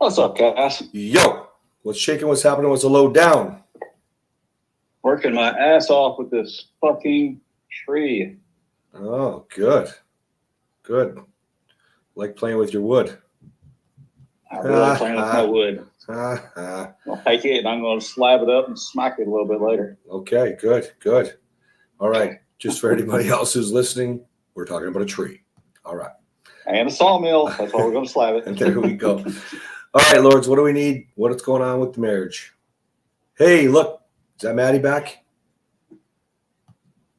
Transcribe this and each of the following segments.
What's up, Cass? Yo, what's shaking? What's happening? What's the low down? Working my ass off with this fucking tree. Oh, good. Good. Like playing with your wood. I really like playing with my wood. I'll take it and I'm going to slab it up and smack it a little bit later. Okay, good, good. All right. Just for anybody else who's listening, we're talking about a tree. All right. And a sawmill. That's why we're going to slab it. And there we go. All right, Lords, what do we need? What's going on with the marriage? Hey, look, is that Maddie back?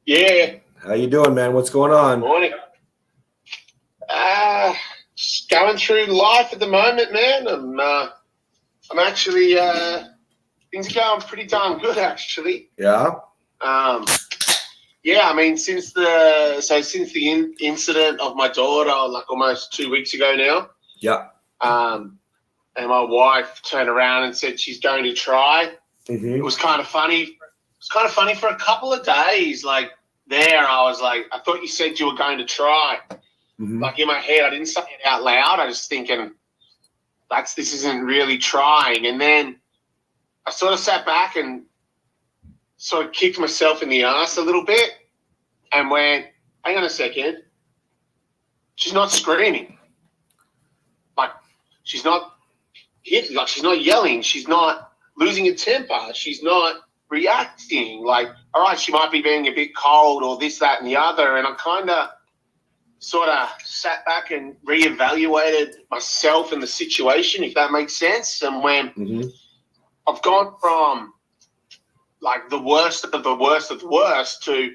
Yeah. How you doing, man? What's going on? Morning. Just going through life at the moment, man. I'm actually things are going pretty darn good, actually. Yeah. Yeah. I mean, since the incident of my daughter, like almost 2 weeks ago now. Yeah. And my wife turned around and said she's going to try. Mm-hmm. It was kind of funny. It was kind of funny for a couple of days. Like there, I was like, I thought you said you were going to try. Mm-hmm. Like in my head, I didn't say it out loud. I was thinking, this isn't really trying. And then I sort of sat back and sort of kicked myself in the ass a little bit and went, hang on a second. She's not screaming. Like she's not hitting, like she's not yelling. She's not losing her temper. She's not reacting. Like, all right, she might be being a bit cold or this, that, and the other. And I kind of sort of sat back and reevaluated myself and the situation, if that makes sense. And when I've gone from like the worst of the worst of the worst to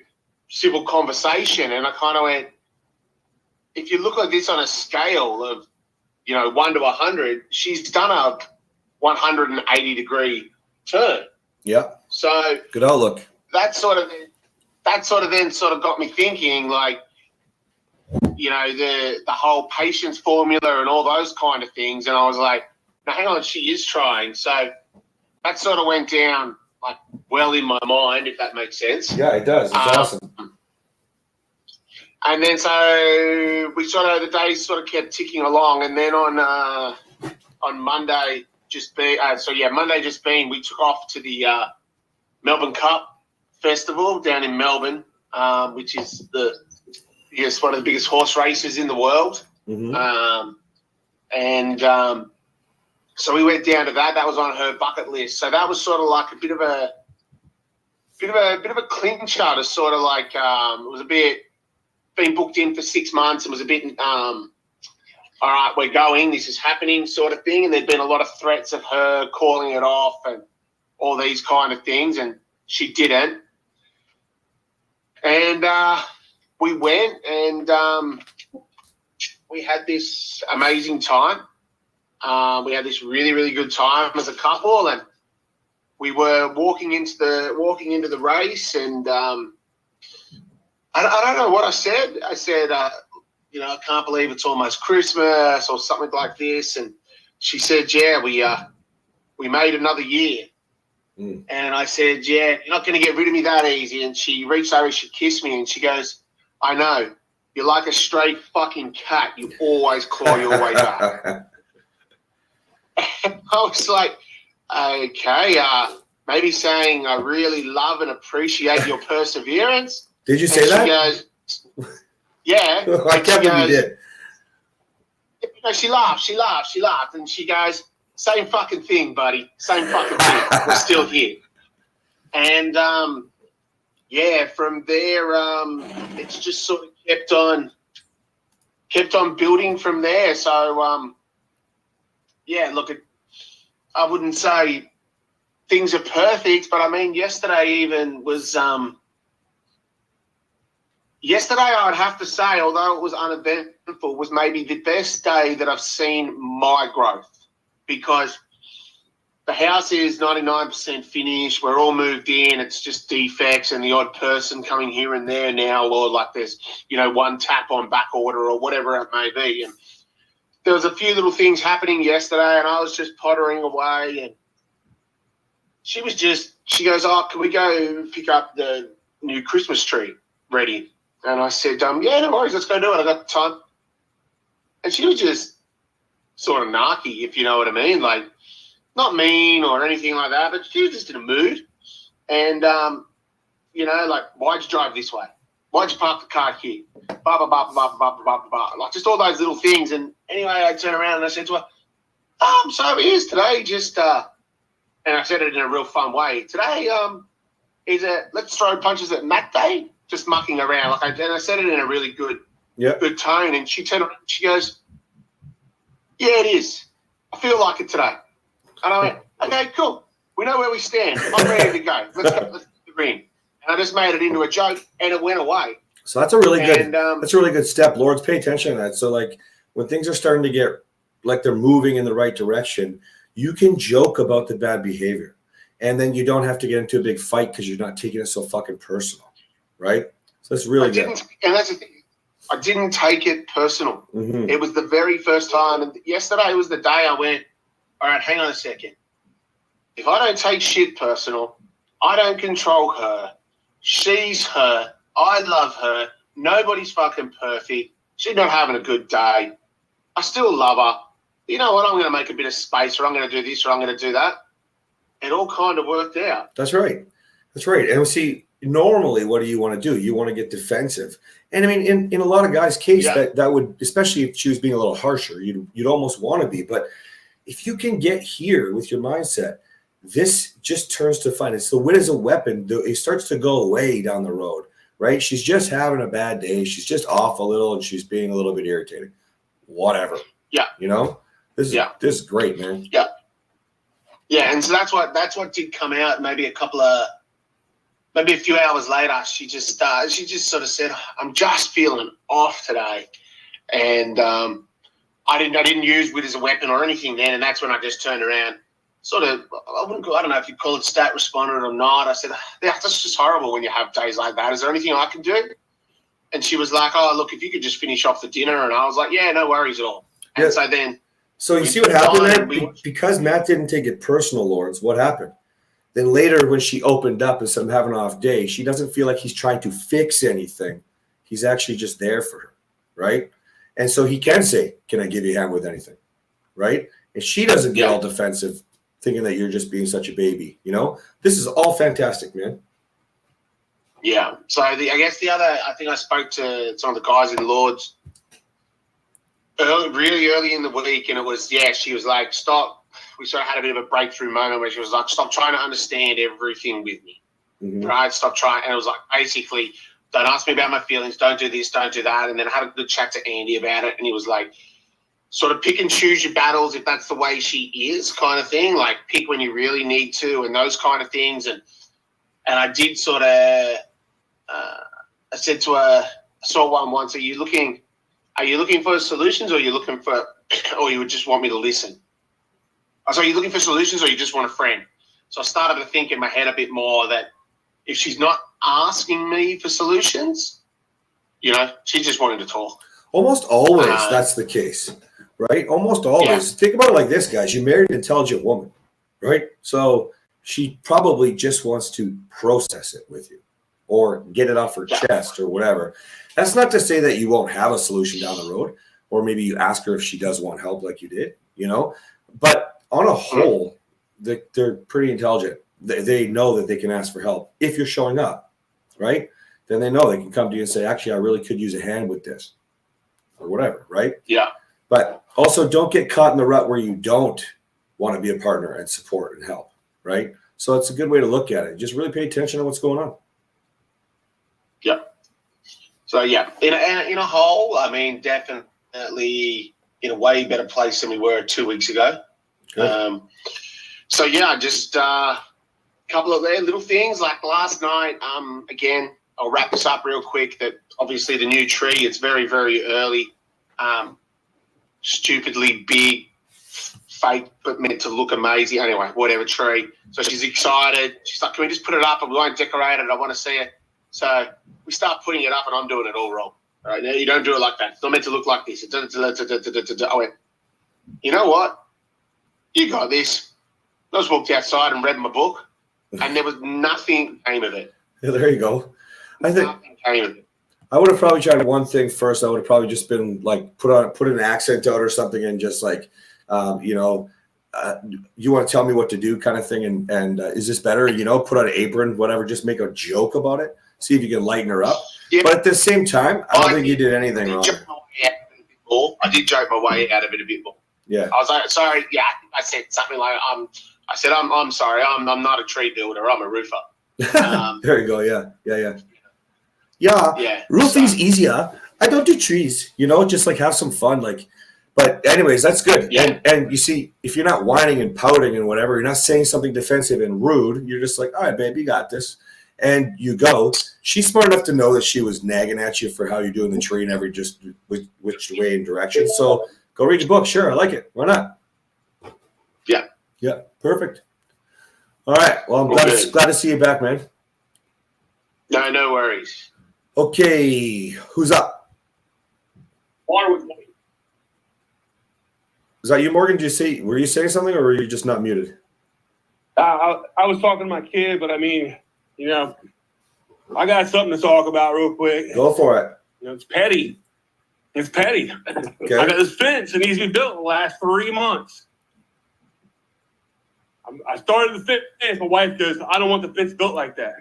civil conversation, and I kind of went, if you look at this on a scale of 1 to 100, she's done a 180-degree turn. Yeah. So good outlook. That sort of then got me thinking, like, the whole patience formula and all those kind of things. And I was like, now hang on, she is trying. So that sort of went down like well in my mind, if that makes sense. Yeah, it does. It's awesome. And then so the days sort of kept ticking along. And then on Monday Monday just been, we took off to the Melbourne Cup Festival down in Melbourne, which is one of the biggest horse races in the world. Mm-hmm. So we went down to that. That was on her bucket list. So that was sort of like a bit of a clincher to sort of like, it was a bit been booked in for 6 months and was a bit, all right, we're going, this is happening sort of thing. And there'd been a lot of threats of her calling it off and all these kind of things. And she didn't. And we went and we had this amazing time. We had this really, really good time as a couple, and we were walking into the race, and I don't know what I said. I said, I can't believe it's almost Christmas or something like this. And she said, yeah, we made another year. Mm. And I said, yeah, you're not going to get rid of me that easy. And she reached over, she kissed me, and she goes, I know. You're like a stray fucking cat. You always claw your way back. I was like, okay, maybe saying I really love and appreciate your perseverance. Did you say that? She goes, yeah. I can't believe you did. No, she laughed. And she goes, same fucking thing, buddy. Same fucking thing. We're still here. And, from there, it's just sort of kept on building from there. So, look, I wouldn't say things are perfect, but I mean, yesterday even was, yesterday I would have to say, although it was uneventful, was maybe the best day that I've seen my growth, because the house is 99% finished. We're all moved in. It's just defects and the odd person coming here and there now, or like there's, one tap on back order or whatever it may be. And there was a few little things happening yesterday, and I was just pottering away, and she goes, oh, can we go pick up the new Christmas tree ready? And I said, yeah, no worries, let's go do it. I got the time. And she was just sort of narky, if you know what I mean. Like, not mean or anything like that, but she was just in a mood. And, you know, like, why'd you drive this way? Why'd you park the car here? Blah, blah, blah, blah, blah, blah, blah, blah. Like, just all those little things. And anyway, I turned around and I said to her, so it is today, just, and I said it in a real fun way. Today is a let's throw punches at Matt Day, just mucking around. And I said it in a really good tone. And she turned around and she goes, yeah, it is. I feel like it today. And I went, okay, cool. We know where we stand. I'm ready to go. Let's get the ring. And I just made it into a joke, and it went away. So that's a really good step. Lords, pay attention to that. So, like, when things are starting to get like they're moving in the right direction, you can joke about the bad behavior, and then you don't have to get into a big fight because you're not taking it so fucking personal, right? So that's really good. And that's the thing. I didn't take it personal. Mm-hmm. It was the very first time. And yesterday was the day I went, all right, hang on a second. If I don't take shit personal, I don't control her. She's her. I love her. Nobody's fucking perfect. She's not having a good day. I still love her. You know what? I'm going to make a bit of space, or I'm going to do this, or I'm going to do that. It all kind of worked out. That's right. That's right. And see, normally, what do you want to do? You want to get defensive. And I mean, in a lot of guys' case, that would, especially if she was being a little harsher, you'd almost want to be. But if you can get here with your mindset, this just turns to fun. It's the wit as a weapon. It starts to go away down the road, right? She's just having a bad day. She's just off a little, and she's being a little bit irritating. Whatever. Yeah. You know, this is great, man. Yeah. Yeah, and so that's what did come out. Maybe a few hours later, she just sort of said, "I'm just feeling off today," and I didn't use wit as a weapon or anything then, and that's when I just turned around. Sort of, I don't know if you'd call it stat responded or not. I said, that's just horrible when you have days like that. Is there anything I can do? And she was like, oh, look, if you could just finish off the dinner. And I was like, yeah, no worries at all. And so then. So you see what happened there? Because Matt didn't take it personal, Lawrence, what happened? Then later when she opened up instead of having an off day, she doesn't feel like he's trying to fix anything. He's actually just there for her, right? And so he can say, can I give you a hand with anything, right? And she doesn't get all defensive, thinking that you're just being such a baby, you know? This is all fantastic, man. Yeah. So I think I spoke to some of the guys in Lords really early in the week, and it was, she was like, stop. We sort of had a bit of a breakthrough moment where she was like, stop trying to understand everything with me, right? Stop trying. And it was like, basically, don't ask me about my feelings. Don't do this, don't do that. And then I had a good chat to Andy about it, and he was like, sort of pick and choose your battles if that's the way she is, kind of thing. Like, pick when you really need to, and those kind of things. And I did sort of, I said to her, I saw one once. Are you looking for solutions, or are you looking for, or you would just want me to listen? I said, are you looking for solutions, or you just want a friend? So I started to think in my head a bit more that if she's not asking me for solutions, you know, she's just wanting to talk. Almost always that's the case. Right? Almost always. Think about it like this, guys. You married an intelligent woman, right? So she probably just wants to process it with you or get it off her chest or whatever. That's not to say that you won't have a solution down the road, or maybe you ask her if she does want help like you did, you know? But on a whole, they're pretty intelligent. They know that they can ask for help if you're showing up, right? Then they know they can come to you and say, actually, I really could use a hand with this or whatever, right? Yeah. But also don't get caught in the rut where you don't want to be a partner and support and help, right? So it's a good way to look at it. Just really pay attention to what's going on. Yeah. So, in a whole, I mean, definitely in a way better place than we were 2 weeks ago. Just a couple of little things like last night. Again, I'll wrap this up real quick. That obviously the new tree, it's very, very early. Stupidly big, fake, but meant to look amazing. Anyway, whatever tree. So she's excited. She's like, can we just put it up and we won't decorate it? I want to see it. So we start putting it up and I'm doing it all wrong. All right, now you don't do it like that. It's not meant to look like this. I went, you know what? You got this. I just walked outside and read my book, and there was nothing came of it. Yeah, there you go. I think nothing came of it. I would have probably tried one thing first. I would have probably just been like put an accent out or something and just like You know, you want to tell me what to do kind of thing. And is this better? You know, put on an apron, whatever, just make a joke about it. See if you can lighten her up. Yeah. But at the same time, I don't think you did anything wrong. I did joke my way out of it a bit more. Yeah. I was like, sorry. Yeah. I said something like, I'm sorry. I'm not a tree builder. I'm a roofer. There you go. Yeah. Roofing's easier. I don't do trees, you know, just like have some fun. Like, but anyways, that's good. Yeah. And you see, if you're not whining and pouting and whatever, you're not saying something defensive and rude. You're just like, all right, babe, you got this. And you go. She's smart enough to know that she was nagging at you for how you're doing the tree and every just which way and direction. So go read your book. Sure. I like it. Why not? Yeah. Yeah. Perfect. All right. Well, I'm glad to see you back, man. No worries. Okay. Who's up? Is that you, Morgan? Were you saying something or were you just not muted? I was talking to my kid, but I mean, you know, I got something to talk about real quick. Go for it. You know, it's petty. It's petty. Okay. I got this fence that needs to be built in the last 3 months. I started the fence. My wife goes, I don't want the fence built like that.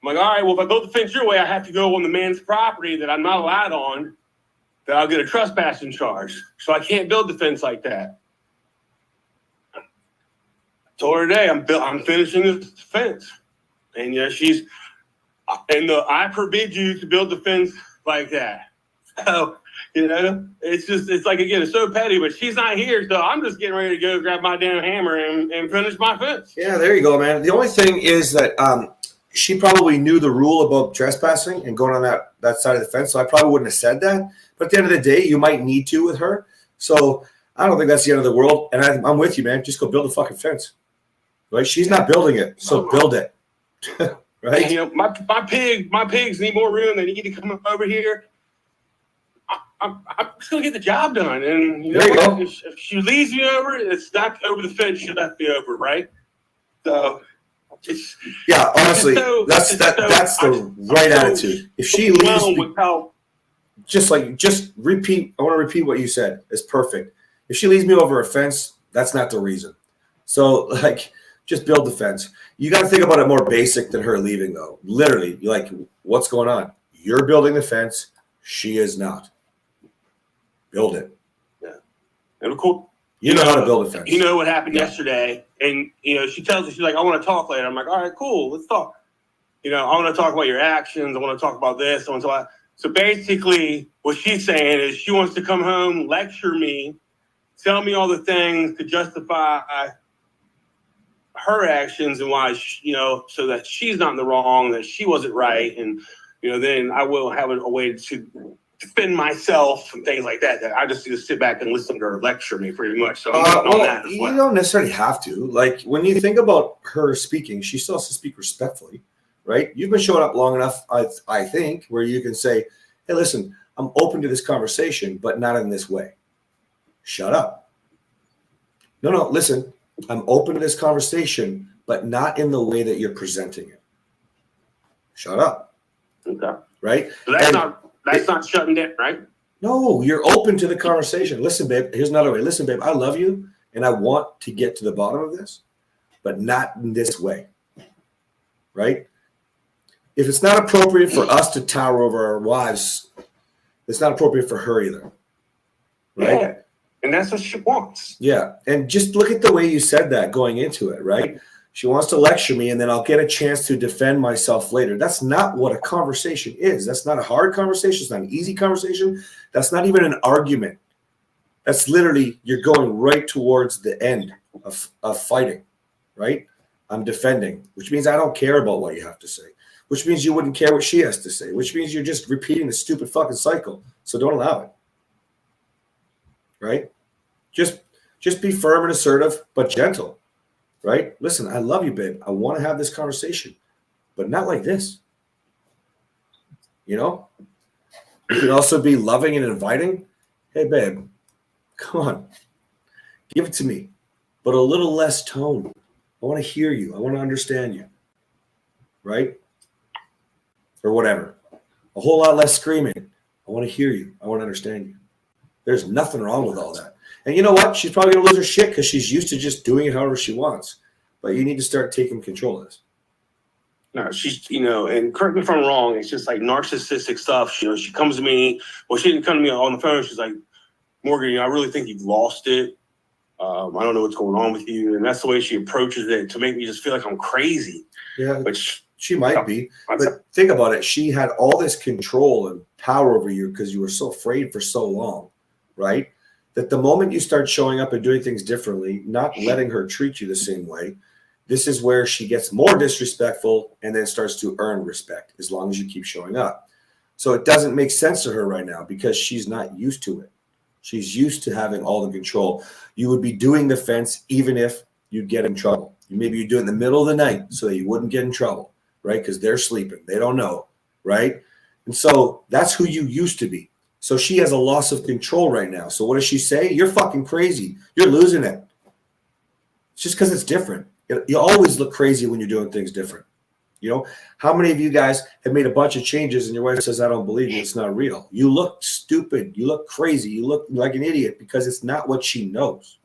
I'm like, all right, well, if I build the fence your way, I have to go on the man's property that I'm not allowed on, that I'll get a trespassing charge. So I can't build the fence like that. I told her today, I'm finishing this fence. And yeah, I forbid you to build the fence like that. So, you know, it's like, again, it's so petty, but she's not here. So I'm just getting ready to go grab my damn hammer and finish my fence. Yeah, there you go, man. The only thing is that she probably knew the rule about trespassing and going on that side of the fence. So I probably wouldn't have said that. But at the end of the day, you might need to with her. So I don't think that's the end of the world. And I'm with you, man. Just go build a fucking fence. Right? She's not building it. So build it. Right? And, you know, my pigs need more room. They need to come over here. I'm just gonna get the job done, and you know, if she leaves me over, it's not over the fence she left me over, right? So, honestly, that's the right attitude. If she leaves me, just repeat. I want to repeat what you said. It's perfect. If she leaves me over a fence, that's not the reason. So, like, just build the fence. You got to think about it more basic than her leaving, though. Literally, like, what's going on? You're building the fence. She is not. Build it. Yeah. And of course, you know how to build a fence. You know what happened yesterday, and you know she tells me, she's like, "I want to talk later." I'm like, "All right, cool, let's talk." You know, I want to talk about your actions. I want to talk about this. I want to talk about... So basically, what she's saying is she wants to come home, lecture me, tell me all the things to justify her actions and why, you know, so that she's not in the wrong, that she wasn't right, and you know, then I will have a way to defend myself and things like that. That I just need to sit back and listen to her lecture me pretty much. So I'm on that as well. You don't necessarily have to. Like, when you think about her speaking, she still has to speak respectfully, right? You've been showing up long enough, I think, where you can say, hey, listen, I'm open to this conversation, but not in this way. Shut up. No, listen, I'm open to this conversation, but not in the way that you're presenting it. Shut up. Okay. Right? So that's not shutting down, right? No, you're open to the conversation. Listen, babe, here's another way. Listen, babe, I love you, and I want to get to the bottom of this, but not in this way. Right? If it's not appropriate for us to tower over our wives, it's not appropriate for her either. Right? Yeah. And that's what she wants. Yeah. And just look at the way you said that going into it, right? She wants to lecture me and then I'll get a chance to defend myself later. That's not what a conversation is. That's not a hard conversation. It's not an easy conversation. That's not even an argument. That's literally, you're going right towards the end of fighting, right? I'm defending, which means I don't care about what you have to say, which means you wouldn't care what she has to say, which means you're just repeating the stupid fucking cycle. So don't allow it, right? Just be firm and assertive, but gentle. Right? Listen, I love you, babe. I want to have this conversation, but not like this. You know? You can also be loving and inviting. Hey, babe, come on. Give it to me, but a little less tone. I want to hear you. I want to understand you. Right? Or whatever. A whole lot less screaming. I want to hear you. I want to understand you. There's nothing wrong with all that. And you know what? She's probably going to lose her shit because she's used to just doing it however she wants. But you need to start taking control of this. No, she's, and correct me if I'm wrong, it's just like narcissistic stuff. She comes to me, well, she didn't come to me on the phone. She's like, Morgan, I really think you've lost it. I don't know what's going on with you. And that's the way she approaches it to make me just feel like I'm crazy. Yeah, Which she might be. But think about it. She had all this control and power over you because you were so afraid for so long, right? That the moment you start showing up and doing things differently, not letting her treat you the same way, this is where she gets more disrespectful and then starts to earn respect as long as you keep showing up. So it doesn't make sense to her right now because she's not used to it. She's used to having all the control. You would be doing the fence even if you'd get in trouble. Maybe you do it in the middle of the night so that you wouldn't get in trouble, right? Because they're sleeping. They don't know, right? And so that's who you used to be. So she has a loss of control right now. So what does she say? You're fucking crazy. You're losing it. It's just because it's different. You always look crazy when you're doing things different. How many of you guys have made a bunch of changes and your wife says, I don't believe you, it's not real? You look stupid. You look crazy. You look like an idiot because it's not what she knows,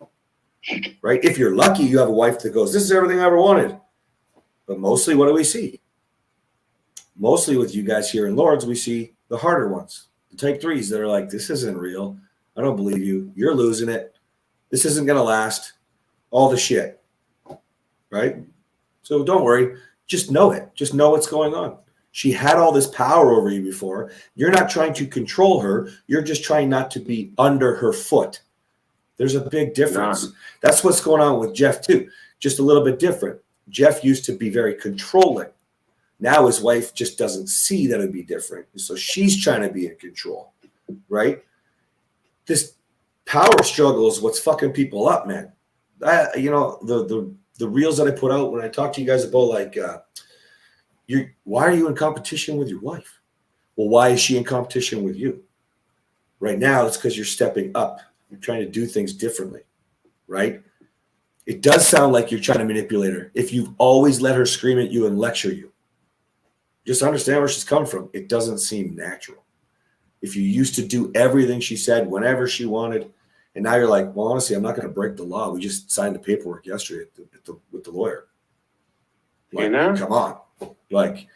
right? If you're lucky, you have a wife that goes, this is everything I ever wanted. But mostly, what do we see? Mostly with you guys here in Lords, we see the harder ones, the type 3s that are like, this isn't real. I don't believe you. You're losing it. This isn't going to last. All the shit. Right? So don't worry. Just know it. Just know what's going on. She had all this power over you before. You're not trying to control her. You're just trying not to be under her foot. There's a big difference. That's what's going on with Jeff too. Just a little bit different. Jeff used to be very controlling. Now his wife just doesn't see that it'd be different. So she's trying to be in control, right? This power struggle is what's fucking people up, man. The reels that I put out when I talk to you guys about why are you in competition with your wife? Well, why is she in competition with you? Right now, it's because you're stepping up. You're trying to do things differently, right? It does sound like you're trying to manipulate her. If you've always let her scream at you and lecture you, just understand where she's coming from. It doesn't seem natural. If you used to do everything she said whenever she wanted, and now you're like, well, honestly, I'm not going to break the law. We just signed the paperwork yesterday with the lawyer. Like, come on. Like,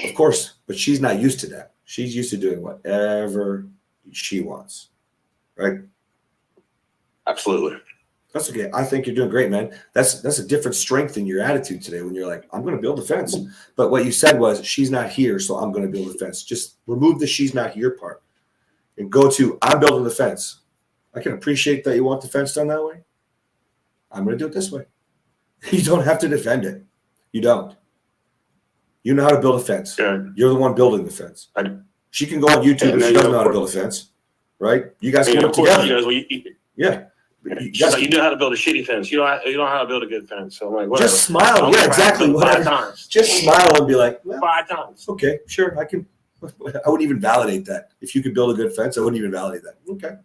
of course, but she's not used to that. She's used to doing whatever she wants, right? Absolutely. That's okay. I think you're doing great, man. That's a different strength in your attitude today when you're like, I'm going to build a fence. But what you said was, she's not here, so I'm going to build a fence. Just remove the she's not here part and go to, I'm building the fence. I can appreciate that you want the fence done that way. I'm going to do it this way. You don't have to defend it. You don't. You know how to build a fence. Yeah. You're the one building the fence. She can go on YouTube if she doesn't know how to build a fence, right? You guys can work together. She does. Yeah. You know how to build a shitty fence. You don't know how to build a good fence. So I'm like, whatever. Just smile. Yeah, exactly. Whatever. 5 times. Just smile and be like, well, 5 times. Okay, sure. I wouldn't even validate that. If you could build a good fence, I wouldn't even validate that. Okay.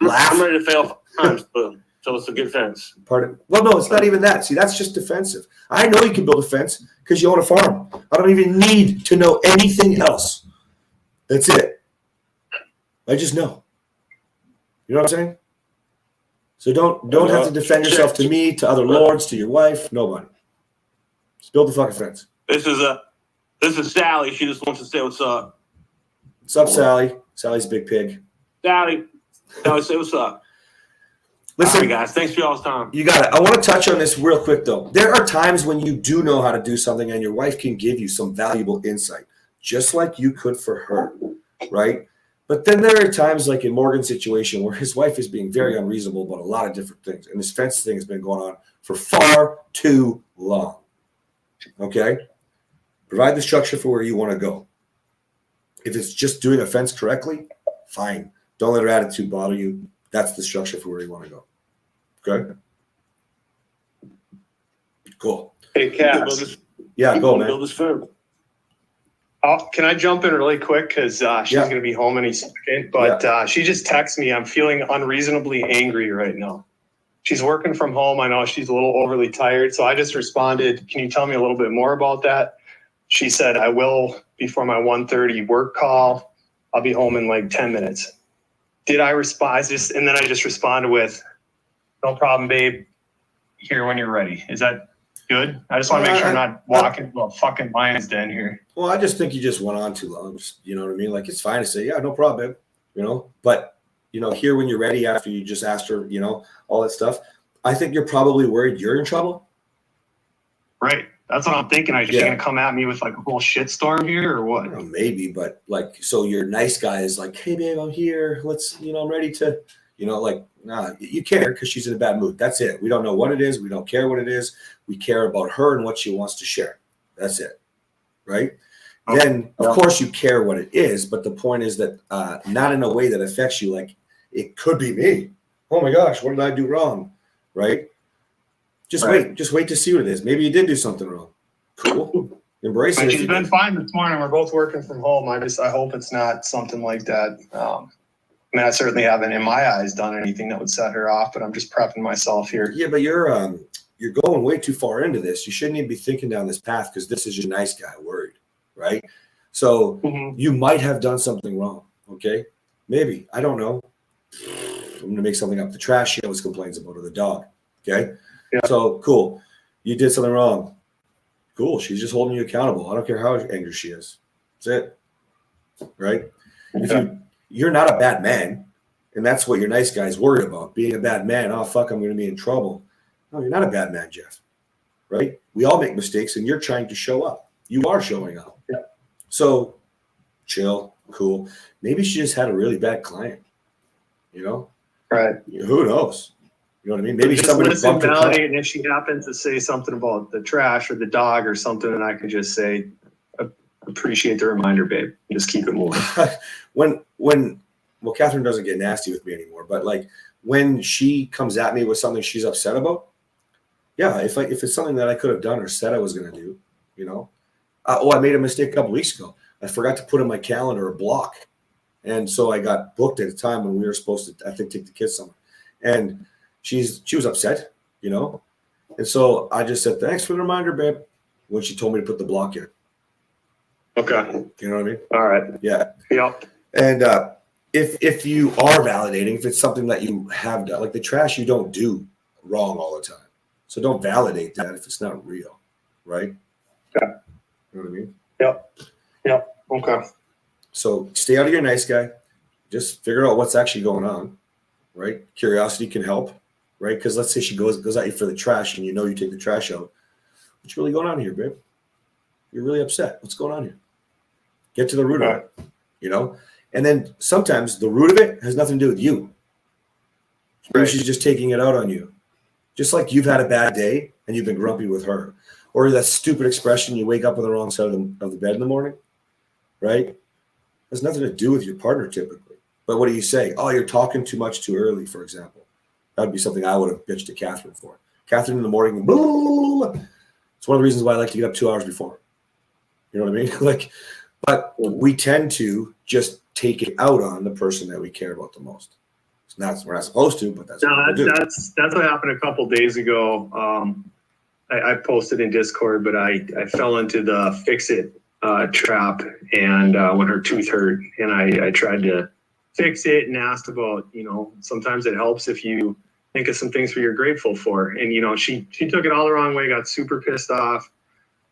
Laugh. I'm ready to fail 5 times, but so it's a good fence. Well, no, it's not even that. See, that's just defensive. I know you can build a fence because you own a farm. I don't even need to know anything else. That's it. I just know. You know what I'm saying? So don't have to defend yourself to me, to other lords, to your wife, nobody. Just build the fucking fence. This is Sally. She just wants to say what's up. What's up, Sally? Sally's a big pig. Sally, say what's up. Listen, all right, guys, thanks for y'all's time. You got it. I want to touch on this real quick, though. There are times when you do know how to do something and your wife can give you some valuable insight, just like you could for her, right? But then there are times like in Morgan's situation where his wife is being very unreasonable about a lot of different things. And this fence thing has been going on for far too long. Okay? Provide the structure for where you want to go. If it's just doing a fence correctly, fine. Don't let her attitude bother you. That's the structure for where you want to go. Okay? Cool. Hey, Cass. Yeah, go, man. Build this firm. Can I jump in really quick? Because she's going to be home any second. But she just texted me. I'm feeling unreasonably angry right now. She's working from home. I know she's a little overly tired. So I just responded, can you tell me a little bit more about that? She said, I will before my 1:30 work call. I'll be home in like 10 minutes. did I respond? And then I just responded with, "No problem, babe. Here when you're ready." Is that good? I just want to make sure I'm not walking into a fucking lion's den here. Well, I just think you just went on too long. You know what I mean? Like, it's fine to say, yeah, no problem, babe. You know, but, you know, here when you're ready after you just asked her, you know, all that stuff. I think you're probably worried you're in trouble. Right. That's what I'm thinking. Are you going to come at me with like a whole shitstorm here or what? Well, maybe, but like, so your nice guy is like, hey, babe, I'm here. Let's, you know, I'm ready to, you know, like, nah, you care because she's in a bad mood. That's it. We don't know what it is. We don't care what it is. We care about her and what she wants to share. That's it. Right. Okay. Then, of course, you care what it is. But the point is that not in a way that affects you. Like, it could be me. Oh, my gosh, what did I do wrong? Right. Just wait to see what it is. Maybe you did do something wrong. Cool. Embrace it. She's been fine this morning. We're both working from home. I hope it's not something like that. I mean, I certainly haven't, in my eyes, done anything that would set her off, but I'm just prepping myself here. Yeah, but you're going way too far into this. You shouldn't even be thinking down this path because this is your nice guy worried, right? So you might have done something wrong. Okay, maybe, I don't know. I'm gonna make something up. The trash she always complains about, or the dog. Okay. Yeah. So cool. You did something wrong. Cool. She's just holding you accountable. I don't care how angry she is. That's it. Right? If you're not a bad man, and that's what your nice guy's worried about, being a bad man. Oh, fuck, I'm going to be in trouble. No, you're not a bad man, Jeff. Right? We all make mistakes, and you're trying to show up. You are showing up. Yeah. So chill, cool. Maybe she just had a really bad client. You know? Right. Who knows? You know what I mean? Maybe just somebody listen, validate, and if she happens to say something about the trash or the dog or something, and I can just say, appreciate the reminder, babe. Just keep it moving. Well, Catherine doesn't get nasty with me anymore, but like when she comes at me with something she's upset about, yeah, if it's something that I could have done or said I was going to do, you know, I made a mistake a couple weeks ago. I forgot to put in my calendar a block, and so I got booked at a time when we were supposed to, I think, take the kids somewhere, and she was upset, you know, and so I just said, thanks for the reminder, babe, when she told me to put the block in. Okay. You know what I mean? All right. Yeah. Yep. And if you are validating, if it's something that you have done, like the trash, you don't do wrong all the time. So don't validate that if it's not real, right? Yeah. You know what I mean? Yep. Okay. So stay out of your nice guy. Just figure out what's actually going on, right? Curiosity can help. Right? Because let's say she goes at you for the trash and you know you take the trash out. What's really going on here, babe? You're really upset. What's going on here? Get to the root of it, you know? And then sometimes the root of it has nothing to do with you. Maybe she's just taking it out on you. Just like you've had a bad day and you've been grumpy with her. Or that stupid expression, you wake up on the wrong side of the bed in the morning, right? Has nothing to do with your partner typically. But what do you say? Oh, you're talking too much too early, for example. That would be something I would have bitched to Catherine for. Catherine in the morning, blah, blah, blah. It's one of the reasons why I like to get up 2 hours before. You know what I mean? Like, but we tend to just take it out on the person that we care about the most. We're not supposed to, but that's what we do. That's what happened a couple days ago. I posted in Discord, but I fell into the fix it trap, and when her tooth hurt, and I tried to fix it and asked about, you know, sometimes it helps if you think of some things you're grateful for. And, you know, she took it all the wrong way, got super pissed off.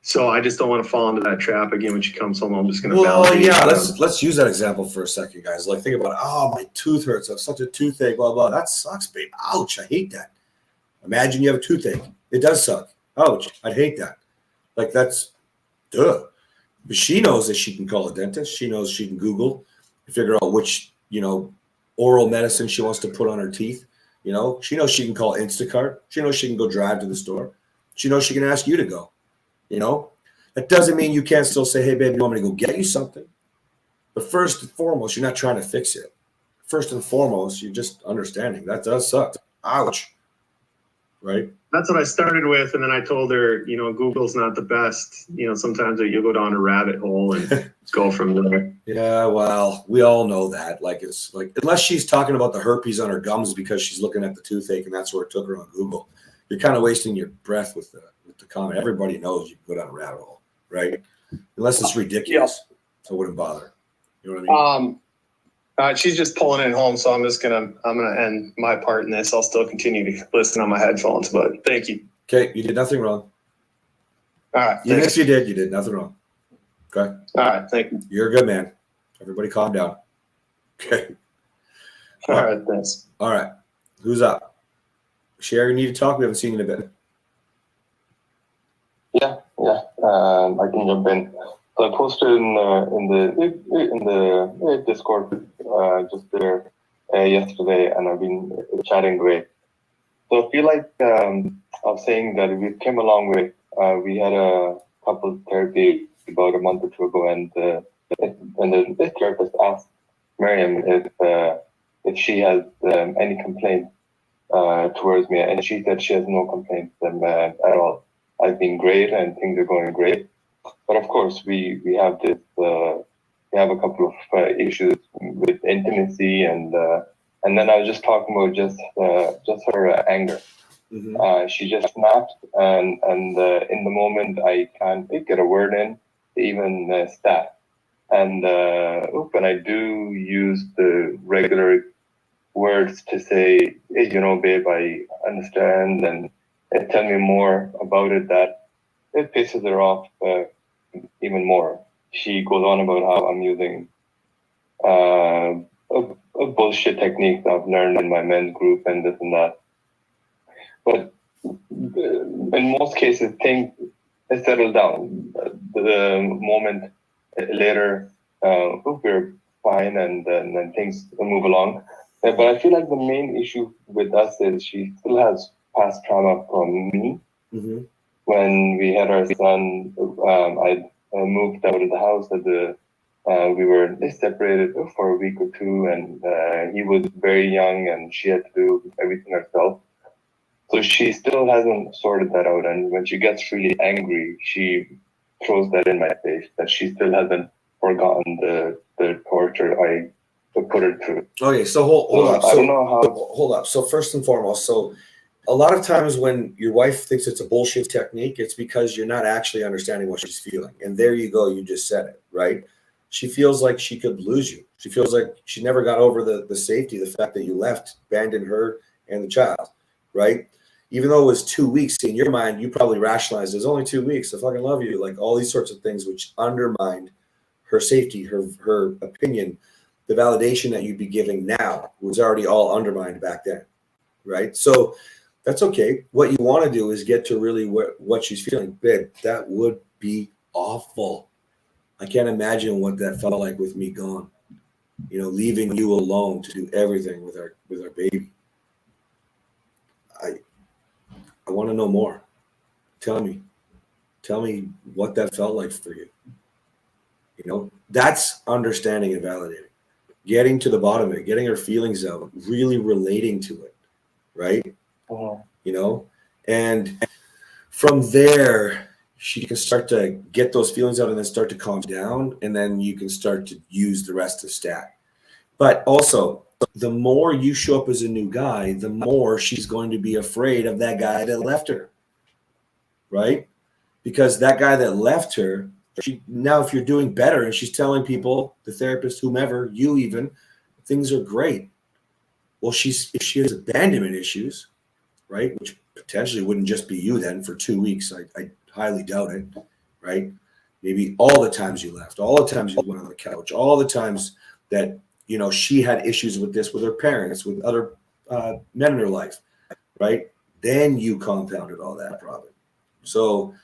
So I just don't want to fall into that trap again when she comes home. I'm just going to validate. Yeah, let's use that example for a second, guys. Like, think about, oh, my tooth hurts. I have such a toothache, blah, blah. That sucks, babe. Ouch, I hate that. Imagine you have a toothache. It does suck. Ouch, I'd hate that. Like, that's, duh. But she knows that she can call a dentist. She knows she can Google and figure out which, you know, oral medicine she wants to put on her teeth. You know, she knows she can call Instacart. She knows she can go drive to the store. She knows she can ask you to go. You know, that doesn't mean you can't still say, hey, babe, you want me to go get you something? But first and foremost, you're not trying to fix it. First and foremost, you're just understanding that does suck. Ouch. Right? That's what I started with. And then I told her, you know, Google's not the best. You know, sometimes you'll go down a rabbit hole and go from there. Yeah, well, we all know that. Like, it's like, unless she's talking about the herpes on her gums because she's looking at the toothache and that's where it took her on Google, you're kind of wasting your breath with the comment. Everybody knows you can go down a rabbit hole, right? Unless it's ridiculous. So it wouldn't bother. You know what I mean? She's just pulling it home, so I'm gonna end my part in this. I'll still continue to listen on my headphones, but thank you. Okay, you did nothing wrong. All right. Even Thanks. if you did nothing wrong. Okay, All right. Thank you. you're a good man. Everybody, calm down. Okay. All right. Thanks. All right. Who's up? Sherry, you need to talk. We haven't seen you in a bit. Yeah. I can jump in. So I posted in the Discord just there yesterday, and I've been chatting great. So I feel like I was saying that we came a long way. We had a couple therapy about a month or two ago, and the therapist asked Miriam if she has any complaints towards me, and she said she has no complaints at all. I've been great, and things are going great. But of course, we have this we have a couple of issues with intimacy, and then I was just talking about just her anger. Mm-hmm. She just snapped, and in the moment I can't get a word in, even stat. And when I do use the regular words to say, hey, babe, I understand, and tell me more about it, that it pisses her off even more. She goes on about how I'm using a bullshit technique that I've learned in my men's group and this and that. But in most cases, things settle down. The moment later, we're fine, and then things move along. But I feel like the main issue with us is she still has past trauma from me. Mm-hmm. When we had our son, I moved out of the house. We were separated for a week or two, and he was very young, and she had to do everything herself. So she still hasn't sorted that out. And when she gets really angry, she throws that in my face, that she still hasn't forgotten the torture I put her through. Okay, so hold up. I So don't know how. hold up. So first and foremost, so a lot of times when your wife thinks it's a bullshit technique, it's because you're not actually understanding what she's feeling. And there you go, you just said it, right? She feels like she could lose you. She feels like she never got over the safety, the fact that you left, abandoned her and the child, right? Even though it was 2 weeks, in your mind, you probably rationalized it's only 2 weeks. I fucking love you. Like all these sorts of things which undermined her safety, her opinion, the validation that you'd be giving now was already all undermined back then, right? So that's okay. What you want to do is get to really what she's feeling. Babe, that would be awful. I can't imagine what that felt like with me gone. Leaving you alone to do everything with our baby. I want to know more. Tell me what that felt like for you. That's understanding and validating. Getting to the bottom of it, getting her feelings out, really relating to it, right? And from there, she can start to get those feelings out and then start to calm down, and then you can start to use the rest of stat. But also, the more you show up as a new guy, the more she's going to be afraid of that guy that left her, right? Because that guy that left her, now if you're doing better and she's telling people, the therapist, whomever, you even, things are great. Well, if she has abandonment issues, right, which potentially wouldn't just be you then for 2 weeks, I highly doubt it, right? Maybe all the times you left, all the times you went on the couch, all the times that, she had issues with this, with her parents, with other men in her life, right? Then you compounded all that problem. So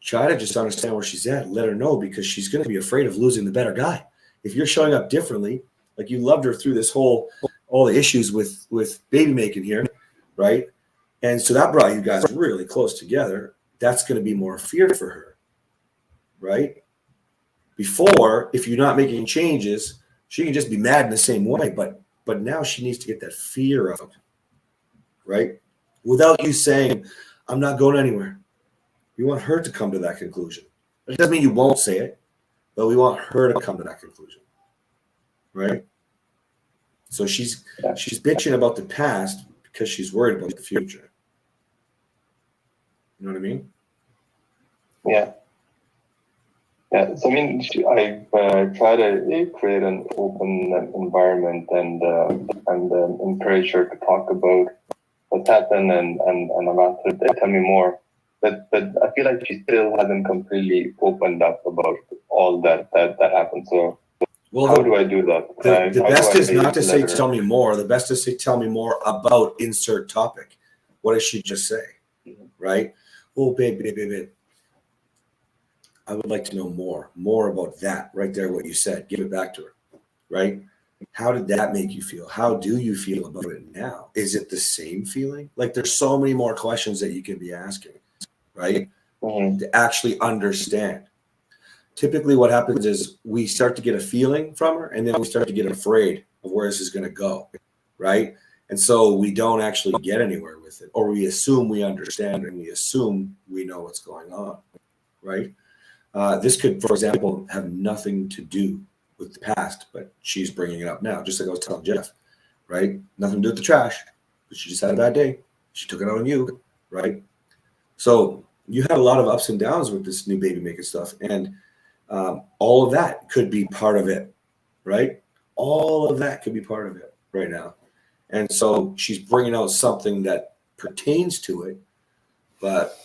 try to just understand where she's at, let her know, because she's going to be afraid of losing the better guy. If you're showing up differently, like you loved her through this all the issues with baby making here, right? And so that brought you guys really close together. That's going to be more fear for her, right? Before, if you're not making changes, she can just be mad in the same way, but now she needs to get that fear out, right? Without you saying, I'm not going anywhere. We want her to come to that conclusion. It doesn't mean you won't say it, but we want her to come to that conclusion, right? So she's bitching about the past because she's worried about the future. You know what I mean? Yeah. Yeah, so I mean, I've tried to create an open environment and encourage her to talk about what's happened and I've asked her to tell me more. But I feel like she still hasn't completely opened up about all that happened. So Well, how do I do that? the How best do is I not to say, let her- tell me more. The best is to say, tell me more about insert topic. What does she just say? Right? Oh, babe. I would like to know more about that right there. What you said, give it back to her. Right? How did that make you feel? How do you feel about it now? Is it the same feeling? Like there's so many more questions that you can be asking, right? Mhm. To actually understand. Typically what happens is we start to get a feeling from her and then we start to get afraid of where this is going to go, right? And so we don't actually get anywhere with it, or we assume we understand and we assume we know what's going on, right? This could, for example, have nothing to do with the past, but she's bringing it up now, just like I was telling Jeff, right? Nothing to do with the trash, but she just had a bad day. She took it out on you, right? So you had a lot of ups and downs with this new baby making stuff, and all of that could be part of it, right? All of that could be part of it right now. And so she's bringing out something that pertains to it, but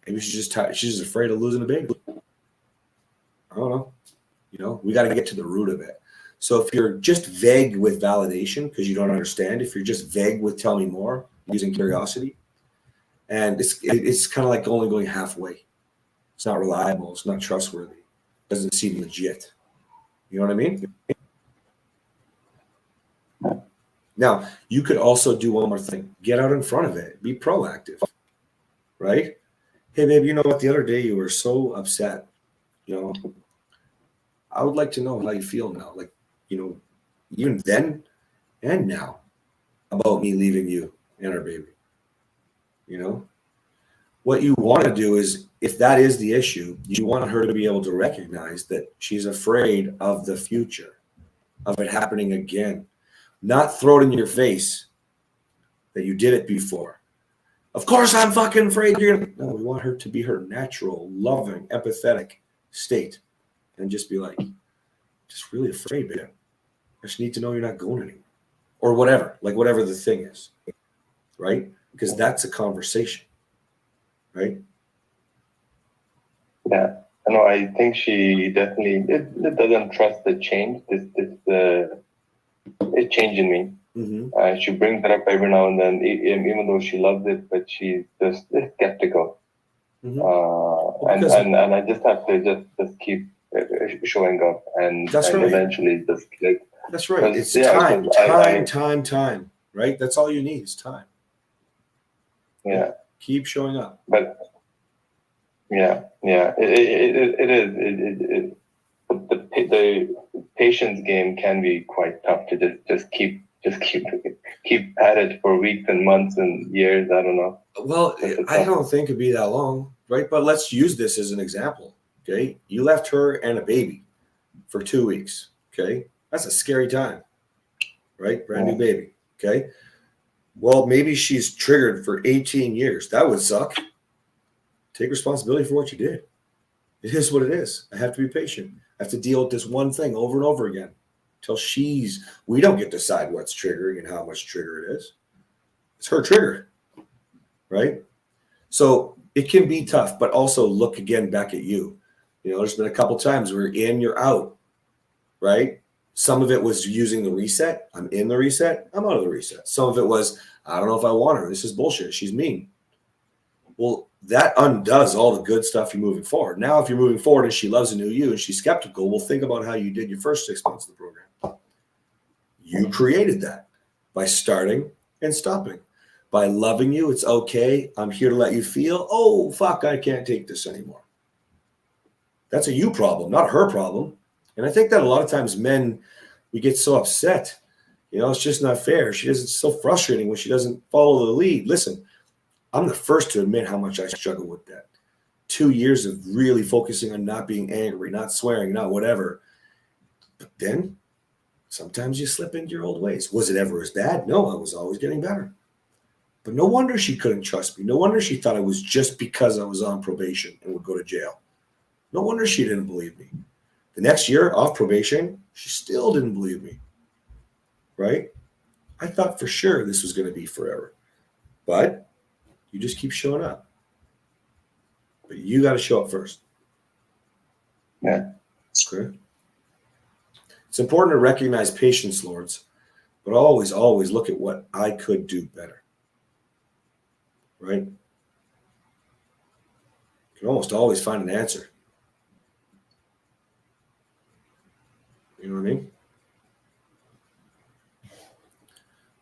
maybe she's just tired. She's just afraid of losing a baby. I don't know. You know, we got to get to the root of it. So if you're just vague with validation because you don't understand, if you're just vague with tell me more using curiosity, and it's kind of like only going halfway. It's not reliable. It's not trustworthy. It doesn't seem legit. You know what I mean? Now, you could also do one more thing. Get out in front of it. Be proactive, right? Hey, babe, you know what? The other day you were so upset. You know, I would like to know how you feel now. Like, you know, even then and now about me leaving you and our baby. You know, what you want to do is, if that is the issue, you want her to be able to recognize that she's afraid of the future, of it happening again. Not throw it in your face that you did it before. Of course, I'm fucking afraid you're gonna. No, we want her to be her natural, loving, empathetic state, and just be like, just really afraid, man. I just need to know you're not going anywhere, or whatever, like whatever the thing is, right? Because that's a conversation, right? Yeah. No, I think she definitely it doesn't trust the change. It changing me. Mm-hmm. She brings it up every now and then, even though she loves it, but she's just skeptical. Mm-hmm. And I just have to just keep showing up, and That's right. eventually just click. That's right. It's time, right? That's all you need is time. Yeah. Keep showing up. But yeah, it is. The patience game can be quite tough to just keep at it for weeks and months and years. I don't know. Well, I don't think it'd be that long, right? But let's use this as an example. Okay, you left her and a baby for 2 weeks. Okay, that's a scary time, right? Brand new baby. Okay, well, maybe she's triggered for 18 years. That would suck. Take responsibility for what you did. It is what it is. I have to be patient. I have to deal with this one thing over and over again until we don't get to decide what's triggering and how much trigger it is. It's her trigger, right? So it can be tough, but also look again back at you. You know, there's been a couple times where you're in, you're out, right? Some of it was using the reset. I'm in the reset. I'm out of the reset. Some of it was, I don't know if I want her. This is bullshit. She's mean. Well, that undoes all the good stuff you're moving forward. Now, if you're moving forward and she loves a new you and she's skeptical, well, think about how you did your first 6 months of the program. You created that by starting and stopping. By loving you, it's okay. I'm here to let you feel, oh, fuck, I can't take this anymore. That's a you problem, not a her problem. And I think that a lot of times men, we get so upset. You know, it's just not fair. It's so frustrating when she doesn't follow the lead. Listen, I'm the first to admit how much I struggle with that. 2 years of really focusing on not being angry, not swearing, not whatever. But then sometimes you slip into your old ways. Was it ever as bad? No, I was always getting better. But no wonder she couldn't trust me. No wonder she thought it was just because I was on probation and would go to jail. No wonder she didn't believe me. The next year off probation, she still didn't believe me. Right? I thought for sure this was going to be forever. But you just keep showing up. But you got to show up first. Yeah. Okay. It's important to recognize patience, Lords, but always, always look at what I could do better. Right? You can almost always find an answer. You know what I mean?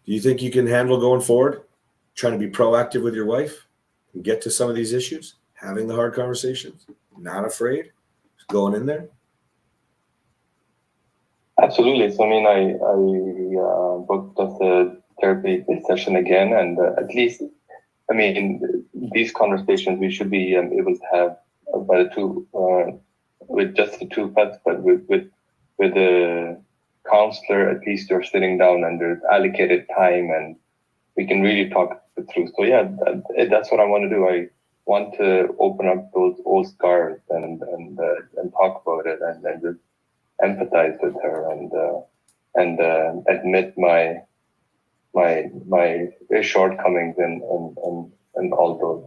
Do you think you can handle going forward, trying to be proactive with your wife and get to some of these issues, having the hard conversations, not afraid, just going in there? Absolutely. So, I mean, I booked us a therapy session again, and at least, I mean, these conversations we should be able to have by the two, with just the two of us, but with the counselor, at least you're sitting down and there's allocated time, and we can really talk it through. So, yeah, that's what I want to do. I want to open up those old scars and talk about it, and just empathize with her and admit my shortcomings and all those.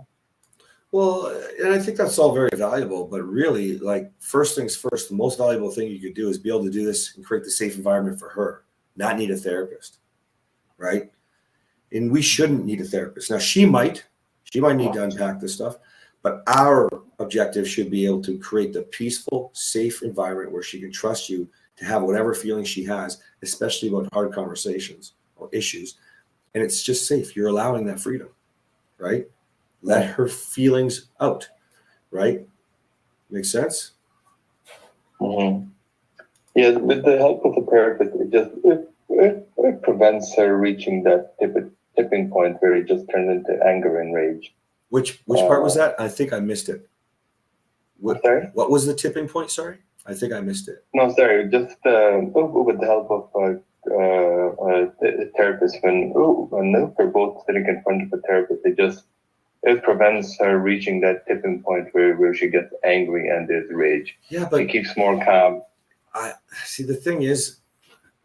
Well, and I think that's all very valuable, but really, like, first things first, the most valuable thing you could do is be able to do this and create the safe environment for her, not need a therapist, right? And we shouldn't need a therapist. Now, she might need to unpack this stuff, but our objective should be able to create the peaceful, safe environment where she can trust you to have whatever feelings she has, especially about hard conversations or issues. And it's just safe. You're allowing that freedom, right? Let her feelings out, right? Makes sense? Mm-hmm. Yeah, with the help of a therapist, it prevents her reaching that tipping point where it just turns into anger and rage. Which part was that? I think I missed it. Sorry? What was the tipping point? Sorry, I think I missed it. No, sorry. Just with the help of a therapist, when they're both sitting in front of a therapist, it prevents her reaching that tipping point where she gets angry and there's rage. Yeah, but it keeps more calm. I see. The thing is,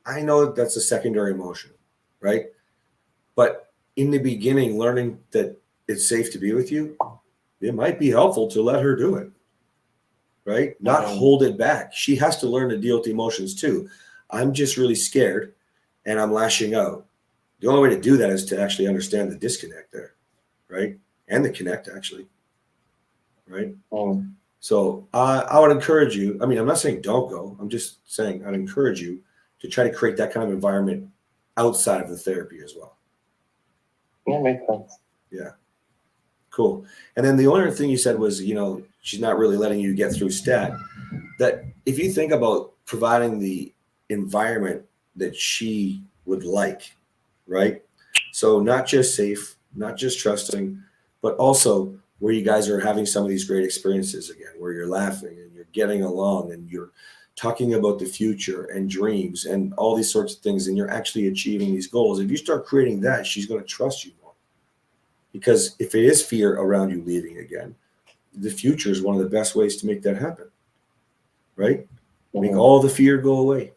I know that's a secondary emotion, right? But in the beginning, learning that it's safe to be with you, it might be helpful to let her do it, right? Not hold it back. She has to learn to deal with the emotions too. I'm just really scared and I'm lashing out. The only way to do that is to actually understand the disconnect there, right? And the connect, actually, right? So I would encourage you. I mean, I'm not saying don't go. I'm just saying I'd encourage you to try to create that kind of environment outside of the therapy as well. Yeah, makes sense. Yeah. Cool. And then the only other thing you said was, she's not really letting you get through stat. That if you think about providing the environment that she would like, right? So not just safe, not just trusting, but also where you guys are having some of these great experiences again, where you're laughing and you're getting along and you're talking about the future and dreams and all these sorts of things, and you're actually achieving these goals. If you start creating that, she's going to trust you more. Because if it is fear around you leaving again, the future is one of the best ways to make that happen, right? Make all the fear go away,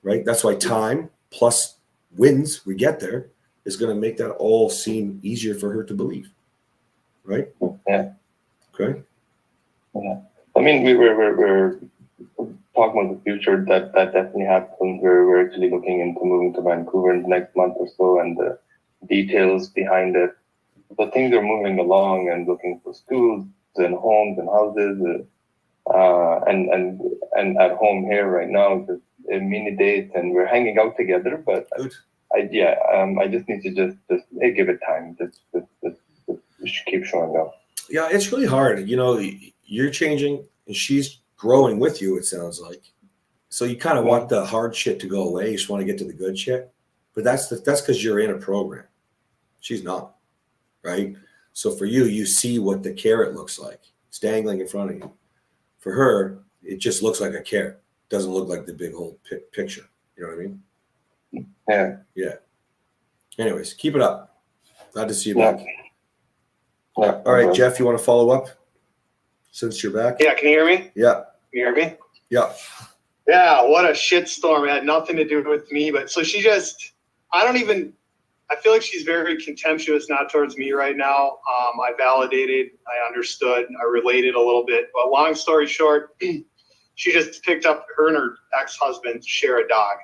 right? That's why time plus wins, we get there, is going to make that all seem easier for her to believe, right? Yeah. Okay. Yeah. I mean, we're talking about the future. That definitely happens. We're actually looking into moving to Vancouver in the next month or so, and the details behind it. But things are moving along and looking for schools and homes and houses, and at home here right now, just a mini date, and we're hanging out together. But Good. I just need to just give it time. Just keep showing up. Yeah, it's really hard. You're changing and she's growing with you, it sounds like. So you kind of want the hard shit to go away. You just want to get to the good shit. But that's because you're in a program. She's not, right? So for you, you see what the carrot looks like. It's dangling in front of you. For her, it just looks like a carrot. It doesn't look like the big whole picture. You know what I mean? Yeah. Yeah. Anyways, keep it up. Glad to see you Yeah. back. Yeah. All right, Jeff, you want to follow up? since you're back? Yeah, can you hear me? Yeah. Can you hear me? Yeah. Yeah, what a shitstorm. It had nothing to do with me, but so she just, I feel like she's very contemptuous, not towards me right now. I validated, I understood, I related a little bit, but long story short, she just picked up, her and her ex-husband share a dog.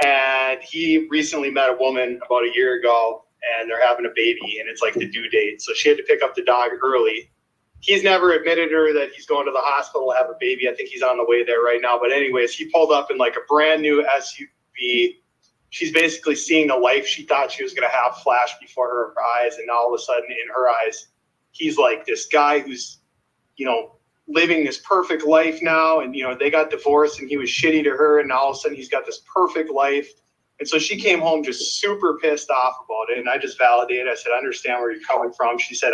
And he recently met a woman about a year ago, and they're having a baby, and it's like the due date. So she had to pick up the dog early. He's never admitted her that he's going to the hospital to have a baby. I think he's on the way there right now. But anyways, he pulled up in like a brand new SUV. She's basically seeing the life she thought she was going to have flash before her eyes. And all of a sudden in her eyes, he's like this guy who's, you know, living this perfect life now. And, you know, they got divorced and he was shitty to her. And all of a sudden he's got this perfect life. And so she came home just super pissed off about it. And I just validated. I said, I understand where you're coming from. She said,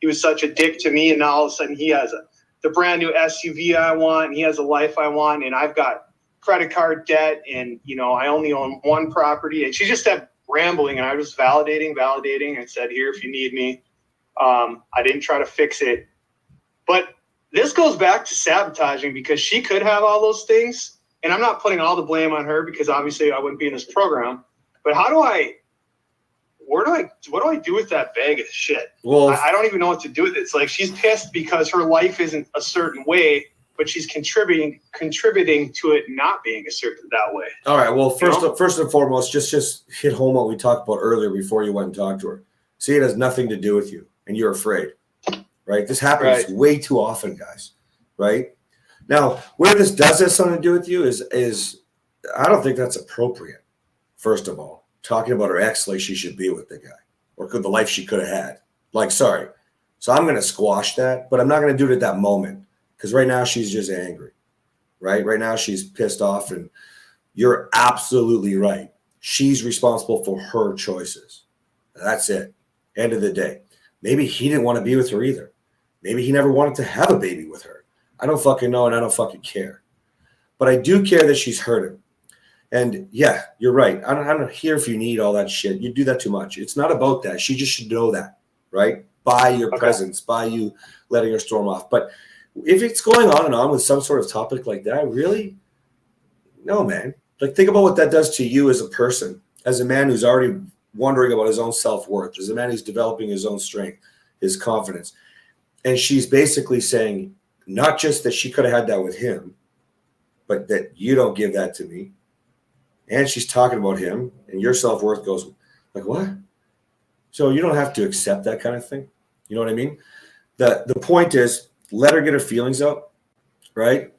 he was such a dick to me. And now all of a sudden he has the brand new SUV I want. And he has a life I want. And I've got credit card debt. And, you know, I only own one property. And she just kept rambling. And I was validating and said, here, if you need me. I didn't try to fix it. But this goes back to sabotaging, because she could have all those things. And I'm not putting all the blame on her, because obviously I wouldn't be in this program. But what do I do with that bag of shit? Well, I don't even know what to do with it. It's like she's pissed because her life isn't a certain way, but she's contributing to it not being that way. All right. Well, first and foremost, just hit home what we talked about earlier before you went and talked to her. See, it has nothing to do with you, and you're afraid, right? This happens way too often, guys, right? Now, where this does have something to do with you is I don't think that's appropriate, first of all. Talking about her ex like she should be with the guy, or the life she could have had. Like, sorry. So I'm going to squash that, but I'm not going to do it at that moment, because right now she's just angry, right? Right now she's pissed off, and you're absolutely right. She's responsible for her choices. That's it. End of the day. Maybe he didn't want to be with her either. Maybe he never wanted to have a baby with her. I don't fucking know, and I don't fucking care. But I do care that she's hurting. And yeah, you're right. I'm not here if you need all that shit. You do that too much. It's not about that. She just should know that, right? By your presence, by you letting her storm off. But if it's going on and on with some sort of topic like that, really? No, man. Like, think about what that does to you as a person, as a man who's already wondering about his own self-worth, as a man who's developing his own strength, his confidence. And she's basically saying, not just that she could have had that with him, but that you don't give that to me. And she's talking about him, and your self-worth goes like, what? So you don't have to accept that kind of thing. You know what I mean? The point is, let her get her feelings out, right?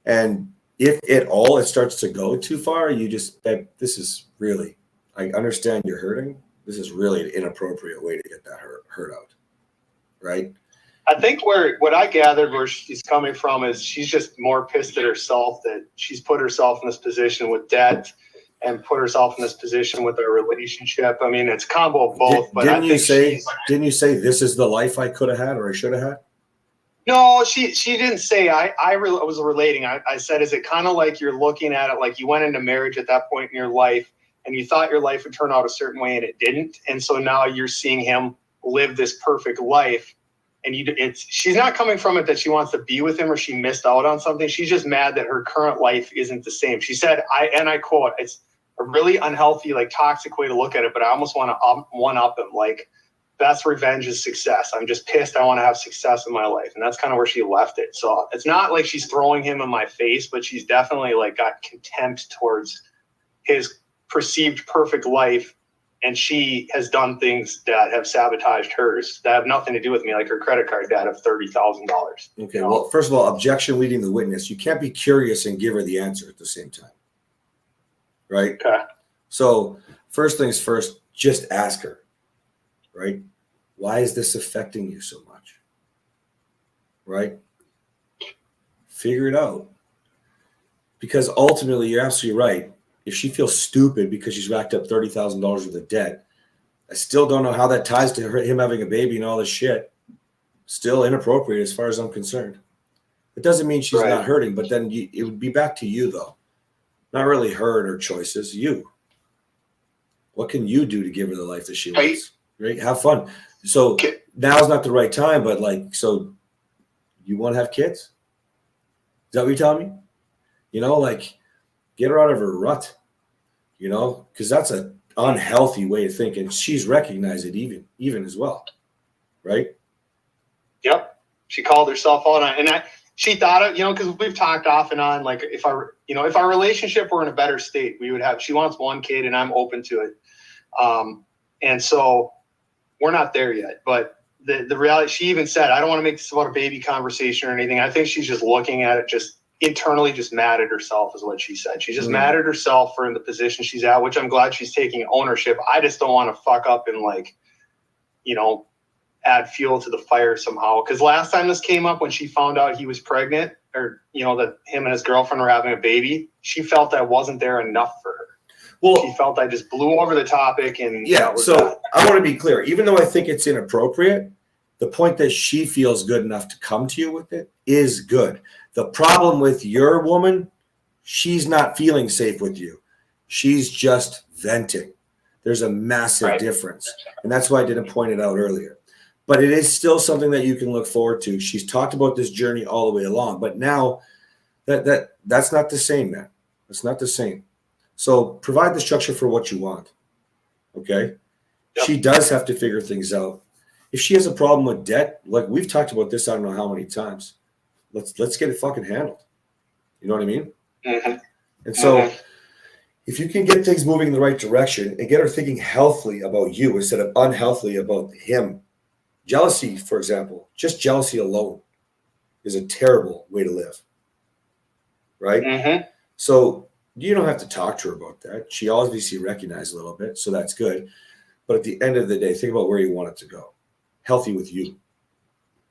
And if at all it starts to go too far, you just, this is really, I understand you're hurting. This is really an inappropriate way to get that hurt out, right? I think what I gathered where she's coming from is she's just more pissed at herself that she's put herself in this position with debt and put herself in this position with her relationship. I mean, it's a combo of both. Didn't you say this is the life I could have had or I should have had? No, she didn't say. I was relating. I said, is it kind of like you're looking at it like you went into marriage at that point in your life and you thought your life would turn out a certain way and it didn't, and so now you're seeing him live this perfect life. And she's not coming from it that she wants to be with him or she missed out on something. She's just mad that her current life isn't the same. She said, I quote, it's a really unhealthy, like toxic way to look at it, but I almost want to one-up him. Like, that's revenge is success. I'm just pissed. I want to have success in my life. And that's kind of where she left it. So it's not like she's throwing him in my face, but she's definitely like got contempt towards his perceived perfect life. And she has done things that have sabotaged hers that have nothing to do with me, like her credit card debt of $30,000. Okay, well, first of all, objection leading the witness. You can't be curious and give her the answer at the same time. Right? Okay. So first things first, just ask her, right? Why is this affecting you so much? Right? Figure it out. Because ultimately, you're absolutely right. If she feels stupid because she's racked up $30,000 worth of debt, I still don't know how that ties to him having a baby and all this shit. Still inappropriate as far as I'm concerned. It doesn't mean she's not hurting, but then it would be back to you, though. Not really her and her choices, you. What can you do to give her the life that she wants? Right? Have fun. So now's not the right time, but like, so You want to have kids? Is that what you're telling me? You know, like, get her out of her rut, you know, because that's an unhealthy way of thinking. She's recognized it even as well, right? Yep. She called herself out on, and she thought of, you know, because we've talked off and on, like if our relationship were in a better state, we would have, she wants one kid and I'm open to it. And so we're not there yet, but the reality, she even said, I don't want to make this about a baby conversation or anything. I think she's just looking at it, just internally just mad at herself is what she said. She's just mad at herself for in the position she's at, which I'm glad she's taking ownership. I just don't want to fuck up and like, you know, add fuel to the fire somehow. Because last time this came up, when she found out he was pregnant, or, you know, that him and his girlfriend were having a baby, she felt I wasn't there enough for her. Well, she felt I just blew over the topic. And yeah, so I want to be clear. Even though I think it's inappropriate, the point that she feels good enough to come to you with it is good. The problem with your woman, she's not feeling safe with you. She's just venting. There's a massive difference. And that's why I didn't point it out earlier. But it is still something that you can look forward to. She's talked about this journey all the way along. But now that's not the same, man. It's not the same. So provide the structure for what you want. Okay? Yep. She does have to figure things out. If she has a problem with debt, like we've talked about this, I don't know how many times. Let's get it fucking handled. You know what I mean? Mm-hmm. And so if you can get things moving in the right direction and get her thinking healthily about you instead of unhealthily about him. Jealousy, for example, just jealousy alone is a terrible way to live. Right? Mm-hmm. So you don't have to talk to her about that. She obviously recognized a little bit, so that's good. But at the end of the day, think about where you want it to go. Healthy with you.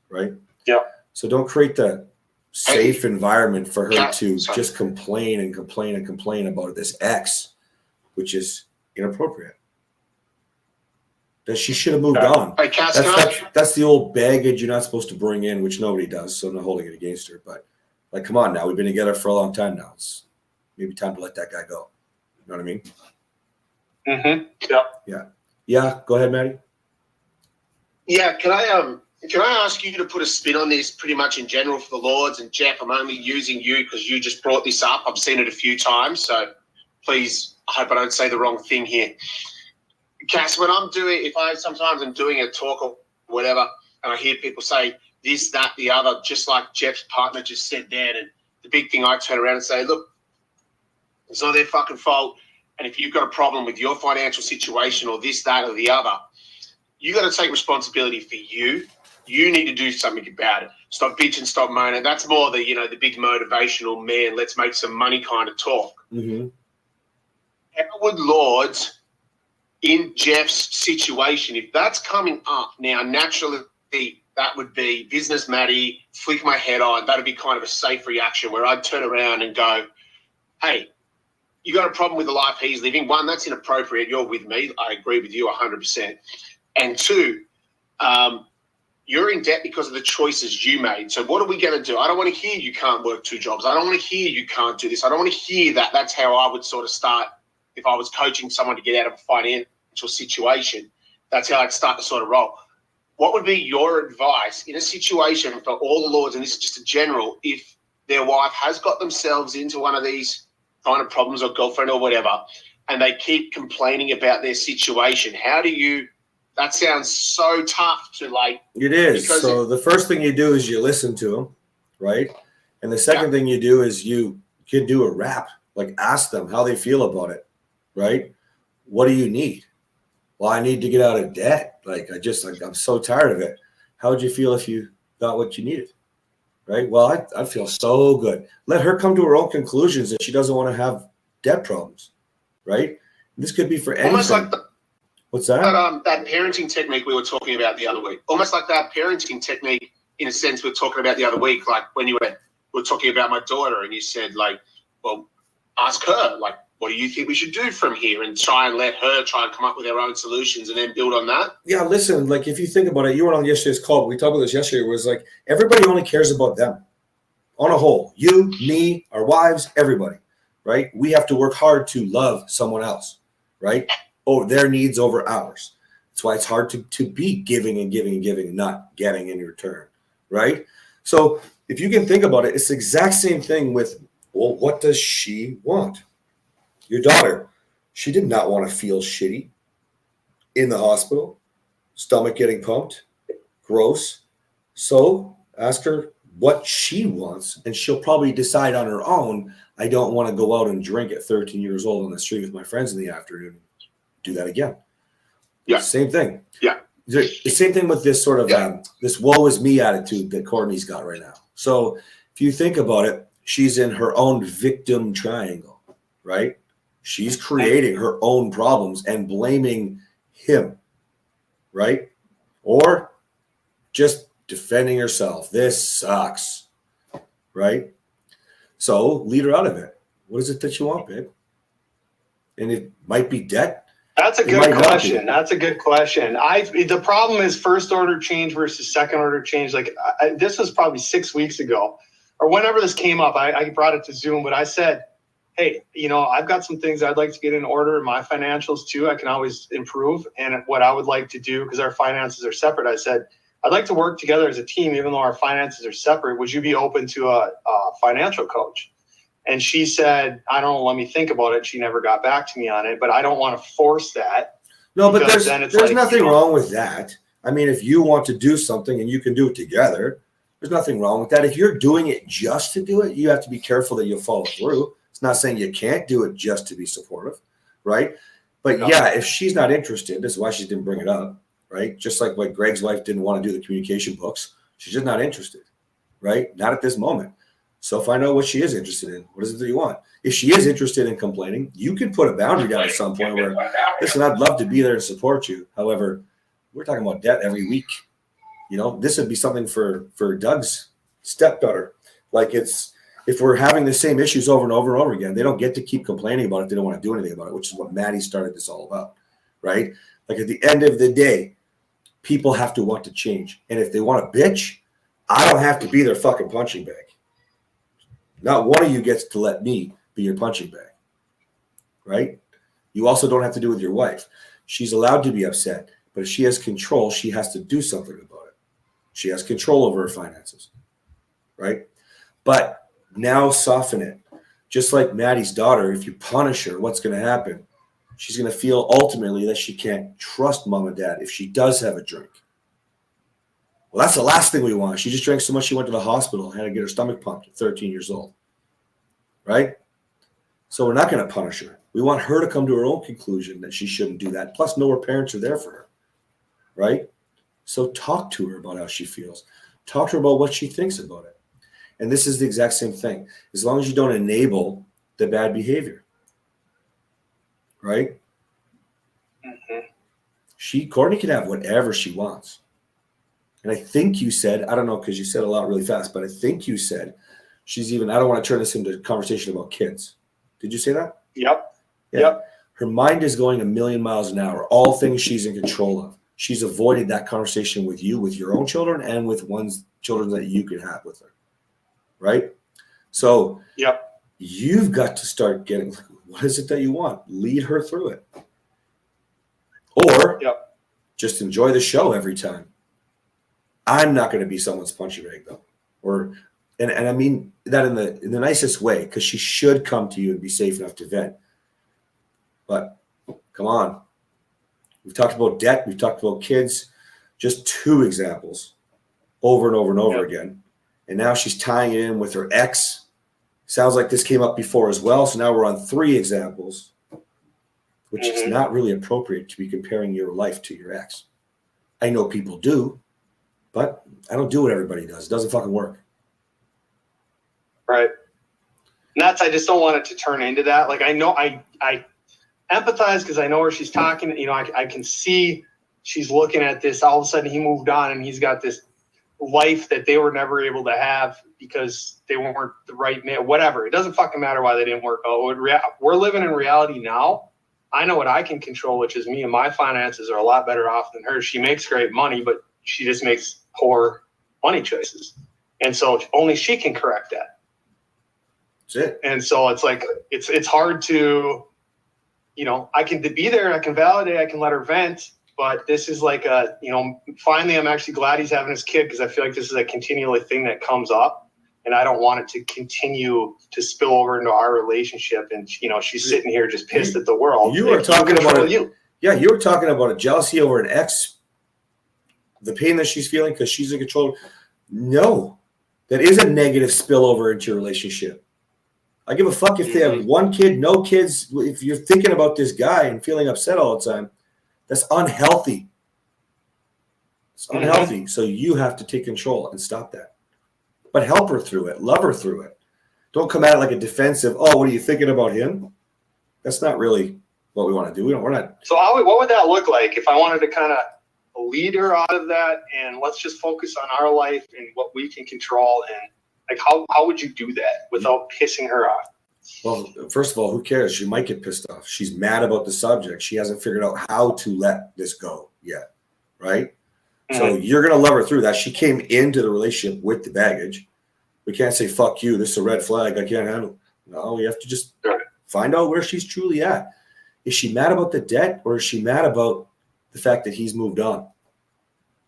Right? Yeah. So don't create the safe environment for her to just complain and complain and complain about this ex, which is inappropriate. That she should have moved on. That's the old baggage you're not supposed to bring in, which nobody does, so I'm not holding it against her. But, like, come on now. We've been together for a long time now. It's maybe time to let that guy go. You know what I mean? Mm-hmm. Yeah. Yeah. Yeah. Go ahead, Maddie. Yeah. Can I ask you to put a spin on this pretty much in general for the Lords? And Jeff, I'm only using you because you just brought this up. I've seen it a few times, so please, I hope I don't say the wrong thing here. Cass, when sometimes I'm doing a talk or whatever, and I hear people say this, that, the other, just like Jeff's partner just said then, and the big thing I turn around and say, look, it's not their fucking fault. And if you've got a problem with your financial situation or this, that, or the other, you got to take responsibility for you. You need to do something about it. Stop bitching, stop moaning. That's more the big motivational man, let's make some money kind of talk. Mm-hmm. How would Lords, in Jeff's situation, if that's coming up now, naturally that would be business Matty, flick my head on. That'd be kind of a safe reaction where I'd turn around and go, hey, you got a problem with the life he's living. One, that's inappropriate. You're with me. I agree with you 100%. And two, you're in debt because of the choices you made. So what are we going to do? I don't want to hear you can't work 2 jobs. I don't want to hear you can't do this. I don't want to hear that. That's how I would sort of start if I was coaching someone to get out of a financial situation. That's how I'd start to sort of roll. What would be your advice in a situation for all the Lords, and this is just a general, if their wife has got themselves into one of these kind of problems or girlfriend or whatever, and they keep complaining about their situation? How do you... That sounds so tough to like. It is. So the first thing you do is you listen to them, right? And the second thing you do is you can do a rap, like ask them how they feel about it, right? What do you need? Well, I need to get out of debt. I'm so tired of it. How would you feel if you got what you needed? Right? Well, I feel so good. Let her come to her own conclusions that she doesn't want to have debt problems, right? This could be for anything. Almost like what's that? That parenting technique we were talking about the other week. Almost like that parenting technique, in a sense, we were talking about the other week, like when you were talking about my daughter and you said, like, well, ask her, like, what do you think we should do from here? And try and let her try and come up with her own solutions and then build on that. Yeah, listen, like if you think about it, you were on yesterday's call, but we talked about this yesterday, was like everybody only cares about them on a whole. You, me, our wives, everybody, right? We have to work hard to love someone else, right? Oh, their needs over ours. That's why it's hard to be giving and giving and giving and not getting in return, right? So if you can think about it, it's the exact same thing with, well, what does she want? Your daughter, she did not want to feel shitty in the hospital, stomach getting pumped, gross. So ask her what she wants, and she'll probably decide on her own, I don't want to go out and drink at 13 years old on the street with my friends in the afternoon. Do that again. Yeah. Same thing. Yeah. The same thing with this sort of this woe is me attitude that Courtney's got right now. So if you think about it, she's in her own victim triangle, right? She's creating her own problems and blaming him, right? Or just defending herself. This sucks, right? So lead her out of it. What is it that you want, babe? And it might be debt. That's a good question. That's a good question. The problem is first order change versus second order change. Like this was probably 6 weeks ago, or whenever this came up. I brought it to Zoom, but I said, hey, I've got some things I'd like to get in order in my financials too. I can always improve. And what I would like to do, because our finances are separate, I said, I'd like to work together as a team, even though our finances are separate. Would you be open to a financial coach? And she said, I don't know, let me think about it. She never got back to me on it, but I don't want to force that. No, but there's nothing wrong with that. I mean, if you want to do something and you can do it together, there's nothing wrong with that. If you're doing it just to do it, you have to be careful that you'll follow through. It's not saying you can't do it just to be supportive, right? But yeah, if she's not interested, this is why she didn't bring it up, right? Just like Greg's wife didn't want to do the communication books. She's just not interested, right? Not at this moment. So find out what she is interested in. What is it that you want? If she is interested in complaining, you can put a boundary down at some point where, listen, I'd love to be there and support you. However, we're talking about debt every week. This would be something for Doug's stepdaughter. Like if we're having the same issues over and over and over again, they don't get to keep complaining about it. They don't want to do anything about it, which is what Maddie started this all about, right? Like at the end of the day, people have to want to change. And if they want to bitch, I don't have to be their fucking punching bag. Not one of you gets to let me be your punching bag, right? You also don't have to do it with your wife. She's allowed to be upset, but if she has control, she has to do something about it. She has control over her finances, right? But now soften it. Just like Maddie's daughter, if you punish her, what's going to happen? She's going to feel ultimately that she can't trust mom and dad if she does have a drink. Well, that's the last thing we want. She just drank so much she went to the hospital and had to get her stomach pumped at 13 years old, right? So we're not going to punish her. We want her to come to her own conclusion that she shouldn't do that. Plus, know her parents are there for her, right? So talk to her about how she feels. Talk to her about what she thinks about it. And this is the exact same thing. As long as you don't enable the bad behavior, right? Mm-hmm. Courtney can have whatever she wants. And I think you said, I don't know, because you said a lot really fast, but I think you said she's even, I don't want to turn this into a conversation about kids. Did you say that? Yep. Yeah. Yep. Her mind is going a million miles an hour, all things she's in control of. She's avoided that conversation with you, with your own children, and with children that you can have with her, right? So you've got to start getting, what is it that you want? Lead her through it. Or just enjoy the show every time. I'm not going to be someone's punching bag though. And I mean that in the nicest way, because she should come to you and be safe enough to vent. But come on. We've talked about debt. We've talked about kids. Just 2 examples over and over and over again. And now she's tying it in with her ex. Sounds like this came up before as well. So now we're on 3 examples, which is not really appropriate to be comparing your life to your ex. I know people do, but I don't do what everybody does. It doesn't fucking work. Right. And I just don't want it to turn into that. Like I know I empathize because I know where she's talking. I can see she's looking at this. All of a sudden he moved on and he's got this life that they were never able to have because they weren't the right man, whatever. It doesn't fucking matter why they didn't work out. We're living in reality now. I know what I can control, which is me, and my finances are a lot better off than hers. She makes great money, but she just makes poor money choices. And so only she can correct that. That's it. And so it's like, it's hard to, I can be there, I can validate, I can let her vent, but this is like finally I'm actually glad he's having his kid, because I feel like this is a continual thing that comes up, and I don't want it to continue to spill over into our relationship. And she's sitting here just pissed at the world. You were talking about you. Yeah, you were talking about a jealousy over an ex, the pain that she's feeling because she's in control. No, that is a negative spillover into your relationship. I give a fuck if they have one kid, no kids. If you're thinking about this guy and feeling upset all the time, that's unhealthy. It's unhealthy. So you have to take control and stop that. But help her through it. Love her through it. Don't come at it like a defensive, oh, what are you thinking about him? That's not really what we want to do. We're not. So what would that look like if I wanted to kind of lead her out of that, and let's just focus on our life and what we can control? And like, how would you do that without pissing her off? Well, first of all, who cares? She might get pissed off. She's mad about the subject. She hasn't figured out how to let this go yet, right? So you're going to love her through that. She came into the relationship with the baggage. We can't say, fuck you, this is a red flag, I can't handle it. No, we have to just find out where she's truly at. Is she mad about the debt, or is she mad about the fact that he's moved on?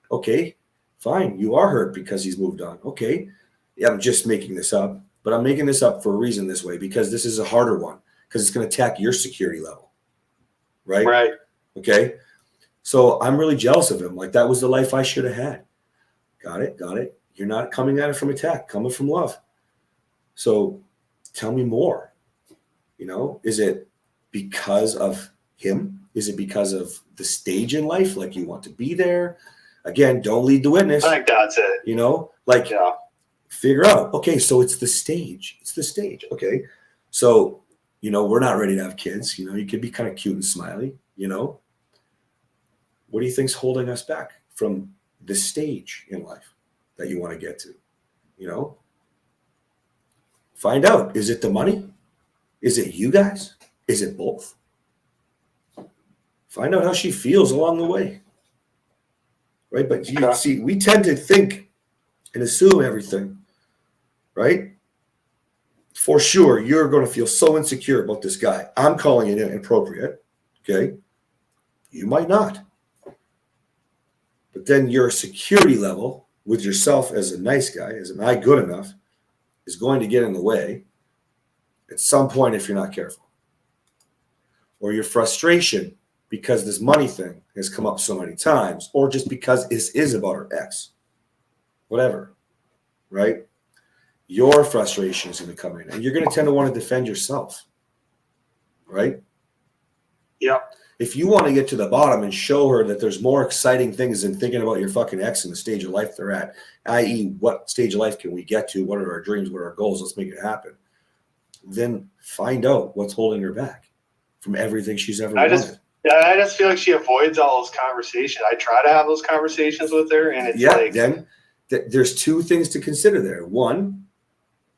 Okay, fine. You are hurt because he's moved on. Okay. Yeah, I'm just making this up, but I'm making this up for a reason this way, because this is a harder one, because it's going to attack your security level. Right? Right. Okay. So I'm really jealous of him. Like, that was the life I should have had. Got it. You're not coming at it from attack, coming from love. So tell me more. Is it because of him? Is it because of the stage in life? Like, you want to be there? Again, don't lead the witness. I think that's it. Figure out, okay, so it's the stage. Okay. So, we're not ready to have kids. You could be kind of cute and smiley, What do you think's holding us back from the stage in life that you want to get to? Find out. Is it the money? Is it you guys? Is it both? Find out how she feels along the way. Right? But you see, we tend to think and assume everything, right? For sure, you're going to feel so insecure about this guy. I'm calling it inappropriate, okay? You might not. But then your security level with yourself as a nice guy, as am I good enough, is going to get in the way at some point if you're not careful. Or your frustration because this money thing has come up so many times, or just because this is about her ex. Whatever, right? Your frustration is going to come in, and you're going to tend to want to defend yourself, right? Yeah. If you want to get to the bottom and show her that there's more exciting things than thinking about your fucking ex and the stage of life they're at, i.e., what stage of life can we get to? What are our dreams? What are our goals? Let's make it happen. Then find out what's holding her back from everything she's ever wanted. I just feel like she avoids all those conversations. I try to have those conversations with her, and it's then there's two things to consider there. One,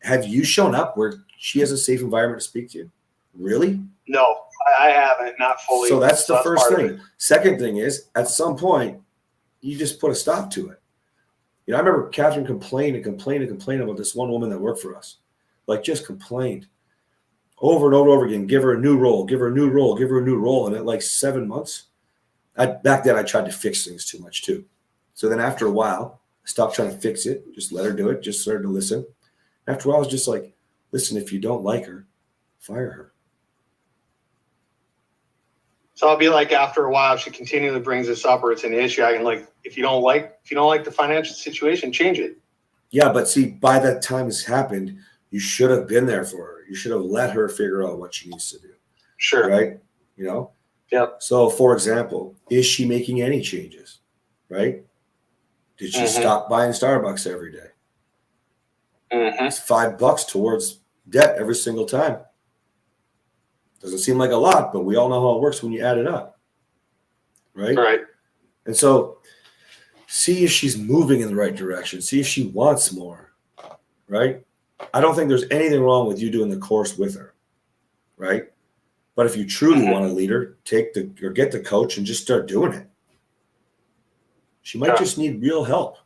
have you shown up where she has a safe environment to speak to you? Really? No, I haven't, not fully. So that's the first thing. Second thing is, at some point, you just put a stop to it. I remember Catherine complained about this one woman that worked for us. Like, just complained over and over again. Give her a new role, give her a new role, give her a new role. And at like 7 months, back then I tried to fix things too much too. So then after a while, I stopped trying to fix it, just let her do it, just started to listen. After a while, I was just like, listen, if you don't like her, fire her. So I'll be like, after a while, if she continually brings this up or it's an issue, I can if you don't like the financial situation, change it. Yeah, but see, by that time it's happened, you should have been there for her. You should have let her figure out what she needs to do. Sure. Right? Yep. So, for example, is she making any changes? Right? Did she stop buying Starbucks every day? It's $5 towards debt every single time. Doesn't seem like a lot, but we all know how it works when you add it up. Right? Right. And so see if she's moving in the right direction. See if she wants more. Right? I don't think there's anything wrong with you doing the course with her. Right? But if you truly want to lead her, get the coach and just start doing it. She might just need real help.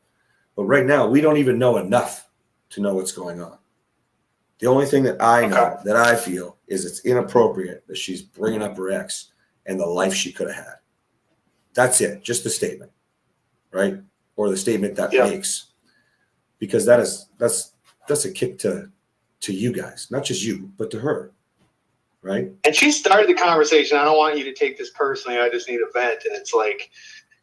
But right now, we don't even know enough to know what's going on. The only thing that I know, that I feel, is it's inappropriate that she's bringing up her ex and the life she could have had. That's it. Just the statement, right? Or the statement that Yeah. makes, because that's a kick to you guys, not just you, but to her, right? And she started the conversation. I don't want you to take this personally. I just need a vent. And it's like,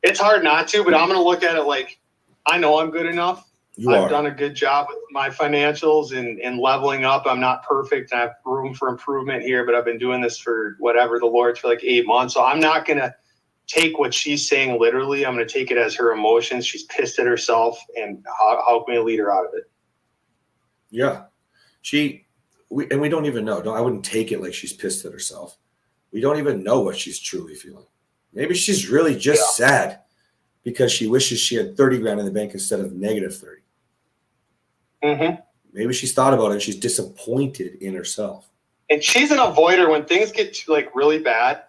it's hard not to, but I'm going to look at it like, I know I'm good enough. I've done a good job with my financials and leveling up. I'm not perfect. I have room for improvement here, but I've been doing this for whatever the Lord for like 8 months. So I'm not going to take what she's saying literally. I'm going to take it as her emotions. She's pissed at herself, and how can we lead her out of it? Yeah. We don't even know. I wouldn't take it like she's pissed at herself. We don't even know what she's truly feeling. Maybe she's really just sad because she wishes she had 30 grand in the bank instead of negative 30. Mm-hmm. Maybe she's thought about it and she's disappointed in herself. And she's an avoider. When things get like really bad,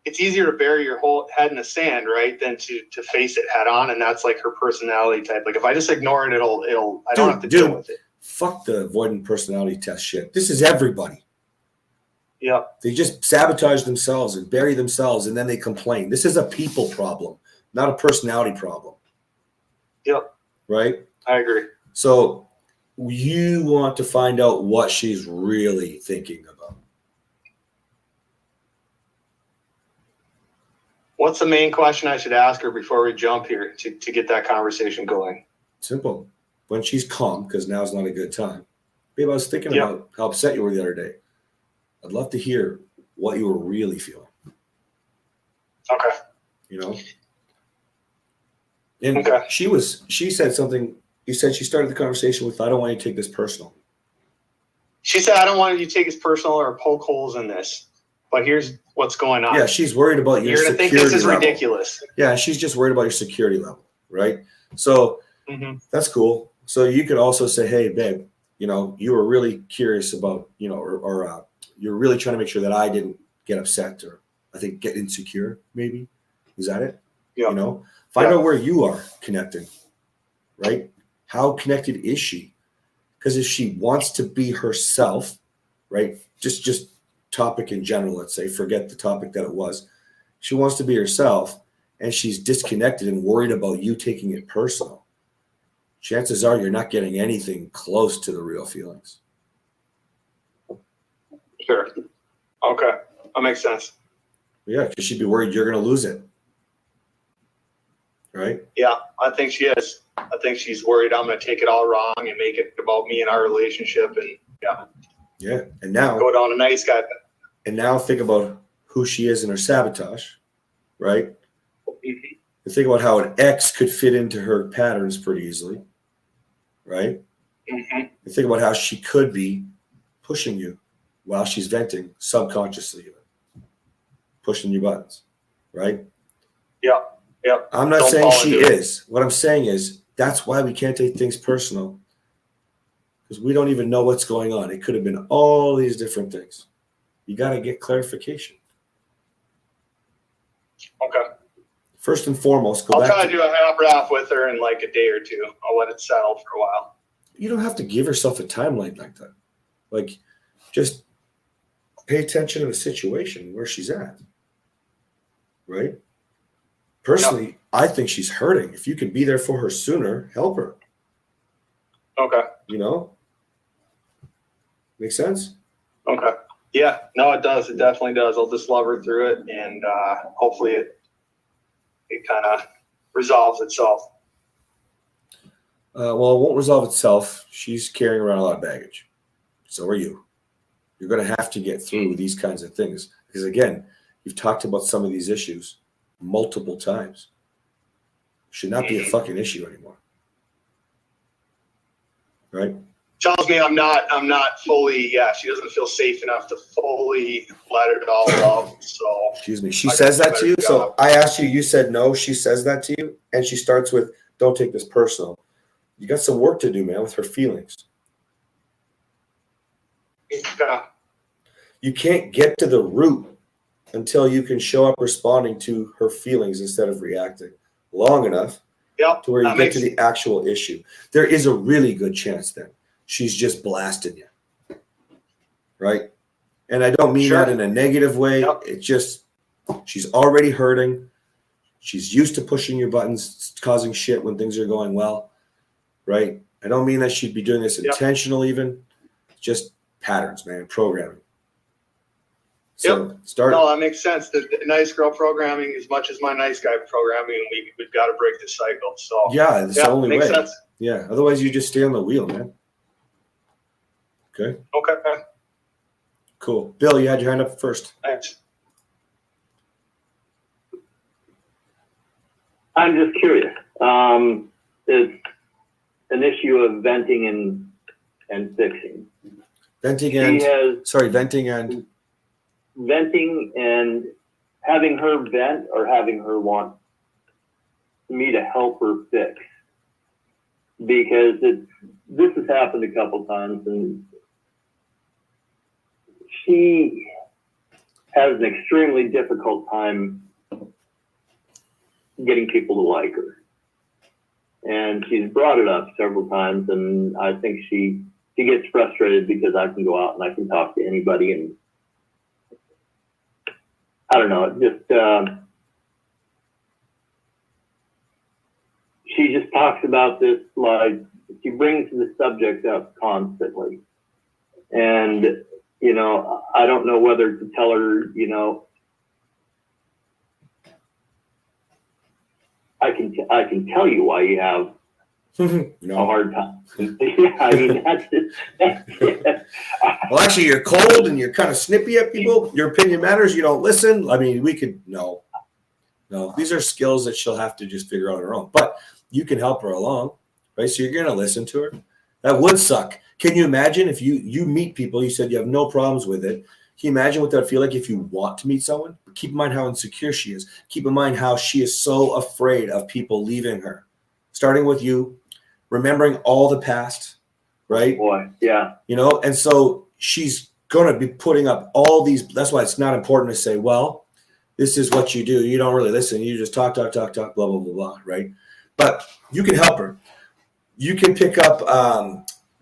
it's easier to bury your whole head in the sand, right, than to face it head on. And that's like her personality type. Like if I just ignore it, I don't have to deal with it. Fuck the avoidant personality test shit. This is everybody. Yeah. They just sabotage themselves and bury themselves, and then they complain. This is a people problem, not a personality problem. Yep. Right? I agree. So you want to find out what she's really thinking about. What's the main question I should ask her before we jump here to get that conversation going? Simple. When she's calm, because now's not a good time. Babe, I was thinking about how upset you were the other day. I'd love to hear what you were really feeling. Okay. You know? And she said something. You said she started the conversation with, I don't want you to take this personal. She said, I don't want you to take this personal or poke holes in this, but here's what's going on. Yeah, she's worried about your security level. You're going to think this is ridiculous. Yeah, she's just worried about your security level, right? So that's cool. So you could also say, hey, babe, you know, you were really curious about, you know, or you're really trying to make sure that I didn't get upset or I think get insecure, maybe. Is that it? Yeah. You know, find out where you are connecting, right? How connected is she? Because if she wants to be herself, right? Just topic in general, let's say, forget the topic that it was. She wants to be herself and she's disconnected and worried about you taking it personal. Chances are you're not getting anything close to the real feelings. Sure. Okay. That makes sense. Yeah, because she'd be worried you're going to lose it. Right? Yeah, I think she is. I think she's worried I'm going to take it all wrong and make it about me and our relationship. And yeah. And now go down a nice guy. And now think about who she is in her sabotage, right? Mm-hmm. And think about how an ex could fit into her patterns pretty easily, right? Mm-hmm. And think about how she could be pushing you while she's venting, subconsciously even, pushing your buttons, right? Yeah. Yeah. I'm not saying she is. What I'm saying is that's why we can't take things personal, because we don't even know what's going on. It could have been all these different things. You got to get clarification. Okay. First and foremost, I'll try to do a half with her in like a day or two. I'll let it settle for a while. You don't have to give yourself a timeline like that. Like, just pay attention to the situation where she's at, right? Personally, I think she's hurting. If you can be there for her sooner, help her. Okay. You know? Make sense? Okay. Yeah. No, it does. It definitely does. I'll just love her through it, and hopefully it kind of resolves itself. Well, it won't resolve itself. She's carrying around a lot of baggage. So are you. You're going to have to get through these kinds of things. Because, again, you've talked about some of these issues multiple times. Should not be a fucking issue anymore. Right? Tells me I'm not fully, she doesn't feel safe enough to fully let it all out. So excuse me. She says that to you. So I asked you, you said no. She says that to you. And she starts with, don't take this personal. You got some work to do, man, with her feelings. Yeah. You can't get to the root until you can show up responding to her feelings instead of reacting long enough to where you get to the actual issue. There is a really good chance then she's just blasting you. Right? And I don't mean that in a negative way. It's just she's already hurting. She's used to pushing your buttons, causing shit when things are going well, right? I don't mean that she'd be doing this intentional, even just patterns, man, programming. So start. No, that makes sense. The nice girl programming as much as my nice guy programming, and we've got to break the cycle. So yeah, it's the only makes way. Sense. Yeah, otherwise you just stay on the wheel, man. Okay. Okay. Cool. Bill, you had your hand up first. Thanks. I'm just curious. It's an issue of venting and fixing. Venting and venting and having her vent or having her want me to help her fix. Because this has happened a couple times, and she has an extremely difficult time getting people to like her. And she's brought it up several times, and I think she gets frustrated because I can go out and I can talk to anybody, and I don't know, she just talks about this, like, she brings the subject up constantly. And, you know, I don't know whether to tell her, you know, I can tell you why you have a hard time. Yeah, I mean, that's it. Well, actually, you're cold and you're kind of snippy at people. Your opinion matters. You don't listen. I mean, no. These are skills that she'll have to just figure out on her own. But you can help her along, right? So you're going to listen to her. That would suck. Can you imagine if you meet people, you said you have no problems with it. Can you imagine what that would feel like if you want to meet someone? But keep in mind how insecure she is. Keep in mind how she is so afraid of people leaving her. Starting with you, remembering all the past, right? Boy, yeah. You know, and so she's going to be putting up all these. That's why it's not important to say, well, this is what you do. You don't really listen. You just talk, blah, blah, blah, blah, right? But you can help her. You can pick up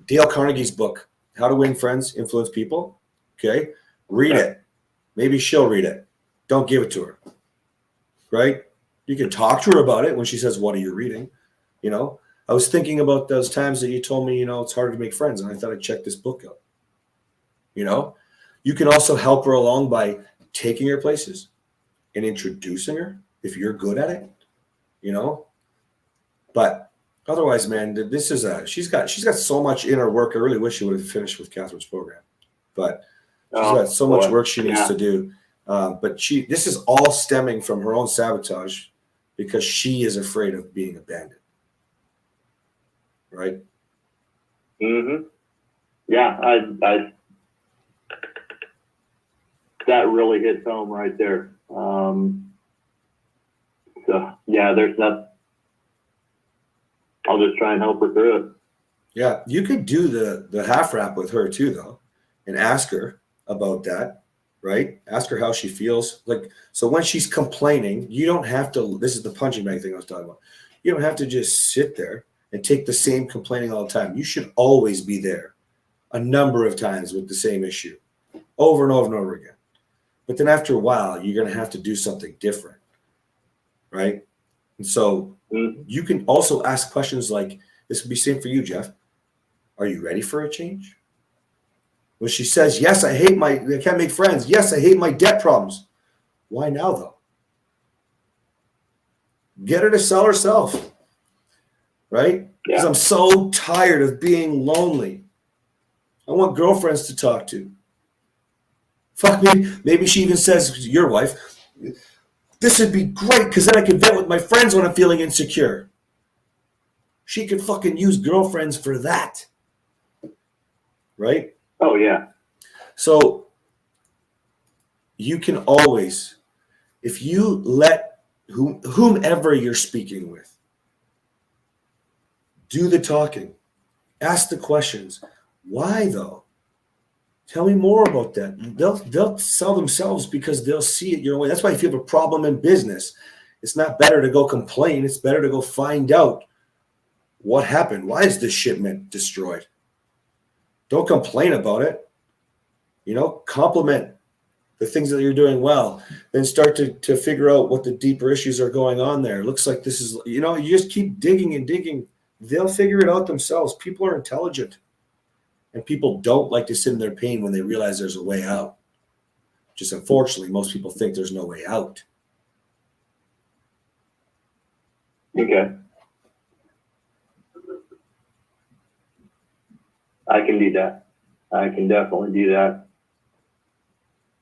Dale Carnegie's book, How to Win Friends, Influence People. Okay. Read it. Maybe she'll read it. Don't give it to her. Right? You can talk to her about it when she says, what are you reading? You know, I was thinking about those times that you told me, you know, it's harder to make friends. And I thought I'd check this book out. You know, you can also help her along by taking her places and introducing her if you're good at it, you know. But otherwise, man, this is she's got so much in her work. I really wish she would have finished with Catherine's program, but she's got so much work she needs to do. But this is all stemming from her own sabotage because she is afraid of being abandoned. Right? Mm-hmm. Yeah, I that really hits home right there. So yeah, there's nothing. I'll just try and help her through it. Yeah, you could do the half wrap with her too, though, and ask her about that, right? Ask her how she feels. Like, so when she's complaining, you don't have to. This is the punching bag thing I was talking about. You don't have to just sit there and take the same complaining all the time. You should always be there a number of times with the same issue over and over and over again. But then after a while, you're going to have to do something different, right? And so you can also ask questions like, this would be same for you, Jeff. Are you ready for a change? When she says, yes, I can't make friends. Yes, I hate my debt problems. Why now, though? Get her to sell herself, right? Because I'm so tired of being lonely. I want girlfriends to talk to. Fuck me. Maybe she even says, your wife, this would be great because then I can vent with my friends when I'm feeling insecure. She could fucking use girlfriends for that. Right? Oh, yeah. So you can always, if you let whomever you're speaking with do the talking, ask the questions. Why, though? Tell me more about that. They'll sell themselves because they'll see it your way. That's why if you have a problem in business, it's not better to go complain. It's better to go find out what happened. Why is this shipment destroyed? Don't complain about it. You know, compliment the things that you're doing well, then start to figure out what the deeper issues are going on there. It looks like this is, you know, you just keep digging and digging. They'll figure it out themselves. People are intelligent, and people don't like to sit in their pain when they realize there's a way out. Just unfortunately, most people think there's no way out. Okay. I can do that. I can definitely do that.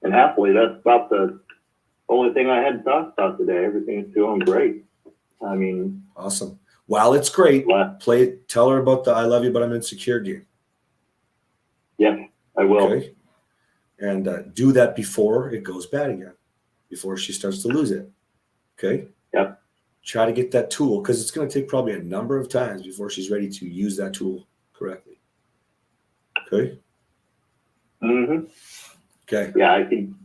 And happily, that's about the only thing I had to talk about today. Everything's going great. I mean, awesome. While it's great, tell her about the I love you, but I'm insecure game. Yeah, I will. Okay. And do that before it goes bad again, before she starts to lose it. Okay. Yep. Try to get that tool, because it's going to take probably a number of times before she's ready to use that tool correctly. Okay. Mm-hmm. Okay. Yeah, I can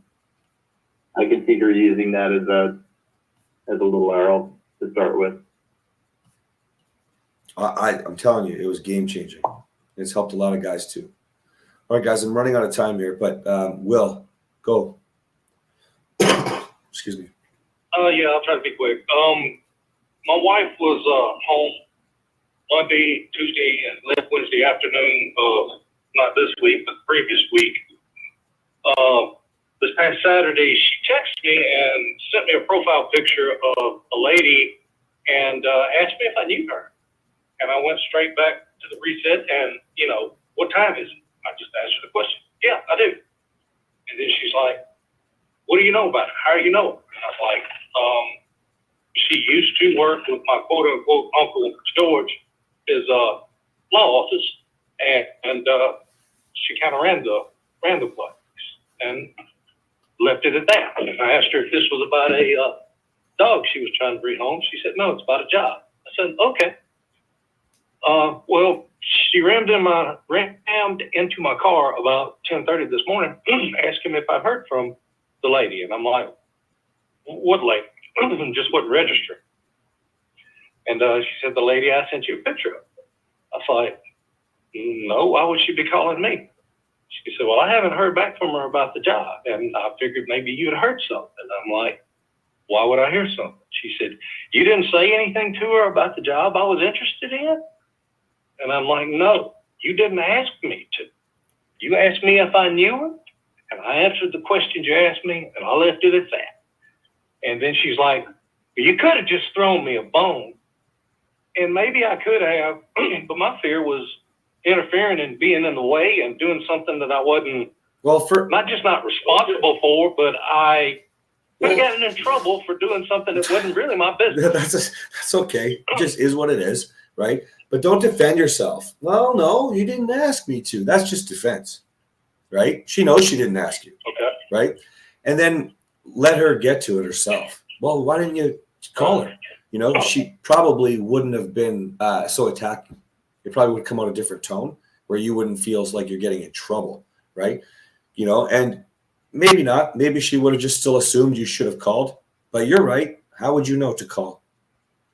see her using that as a little arrow to start with. I'm telling you, it was game changing. It's helped a lot of guys too. All right, guys, I'm running out of time here, but Will, go. Excuse me. Yeah, I'll try to be quick. My wife was home Monday, Tuesday, and left Wednesday afternoon. Not this week, but the previous week. This past Saturday, she texted me and sent me a profile picture of a lady and asked me if I knew her. And I went straight back to the reset and, you know, what time is it? I just asked her the question. Yeah, I do. And then she's like, what do you know about her? How do you know her? And I was like, she used to work with my quote unquote uncle George, his law office, and she kind of ran the place and left it at that. And I asked her if this was about a dog she was trying to bring home. She said, no, it's about a job. I said, okay. Well, she rammed into my car about 10:30 this morning, asking me if I'd heard from the lady. And I'm like, what lady? Just wouldn't register. And she said, the lady I sent you a picture of. I thought, no, why would she be calling me? She said, well, I haven't heard back from her about the job. And I figured maybe you'd heard something. And I'm like, why would I hear something? She said, you didn't say anything to her about the job I was interested in? And I'm like, no, you didn't ask me to. You asked me if I knew her, and I answered the questions you asked me, and I left it at that. And then she's like, you could have just thrown me a bone. And maybe I could have, but my fear was interfering and being in the way and doing something that I wasn't, not responsible for, but I could have gotten in trouble for doing something that wasn't really my business. That's okay. It just is what it is, right? But don't defend yourself. Well, no, you didn't ask me to. That's just defense, right? She knows she didn't ask you, okay, right? And then let her get to it herself. Well, why didn't you call her? You know, she probably wouldn't have been so attacking. It probably would come out a different tone where you wouldn't feel like you're getting in trouble, right? You know, and maybe not. Maybe she would have just still assumed you should have called. But you're right. How would you know to call?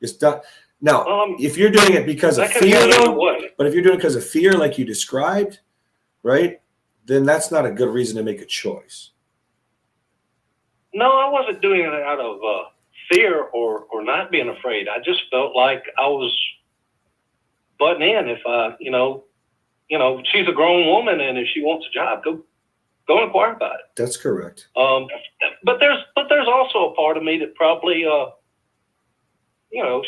It's not. Now, if you're doing it because of fear, but if you're doing it because of fear, like you described, right, then that's not a good reason to make a choice. No, I wasn't doing it out of fear or not being afraid. I just felt like I was butting in. If she's a grown woman, and if she wants a job, go inquire about it. That's correct. But there's also a part of me that probably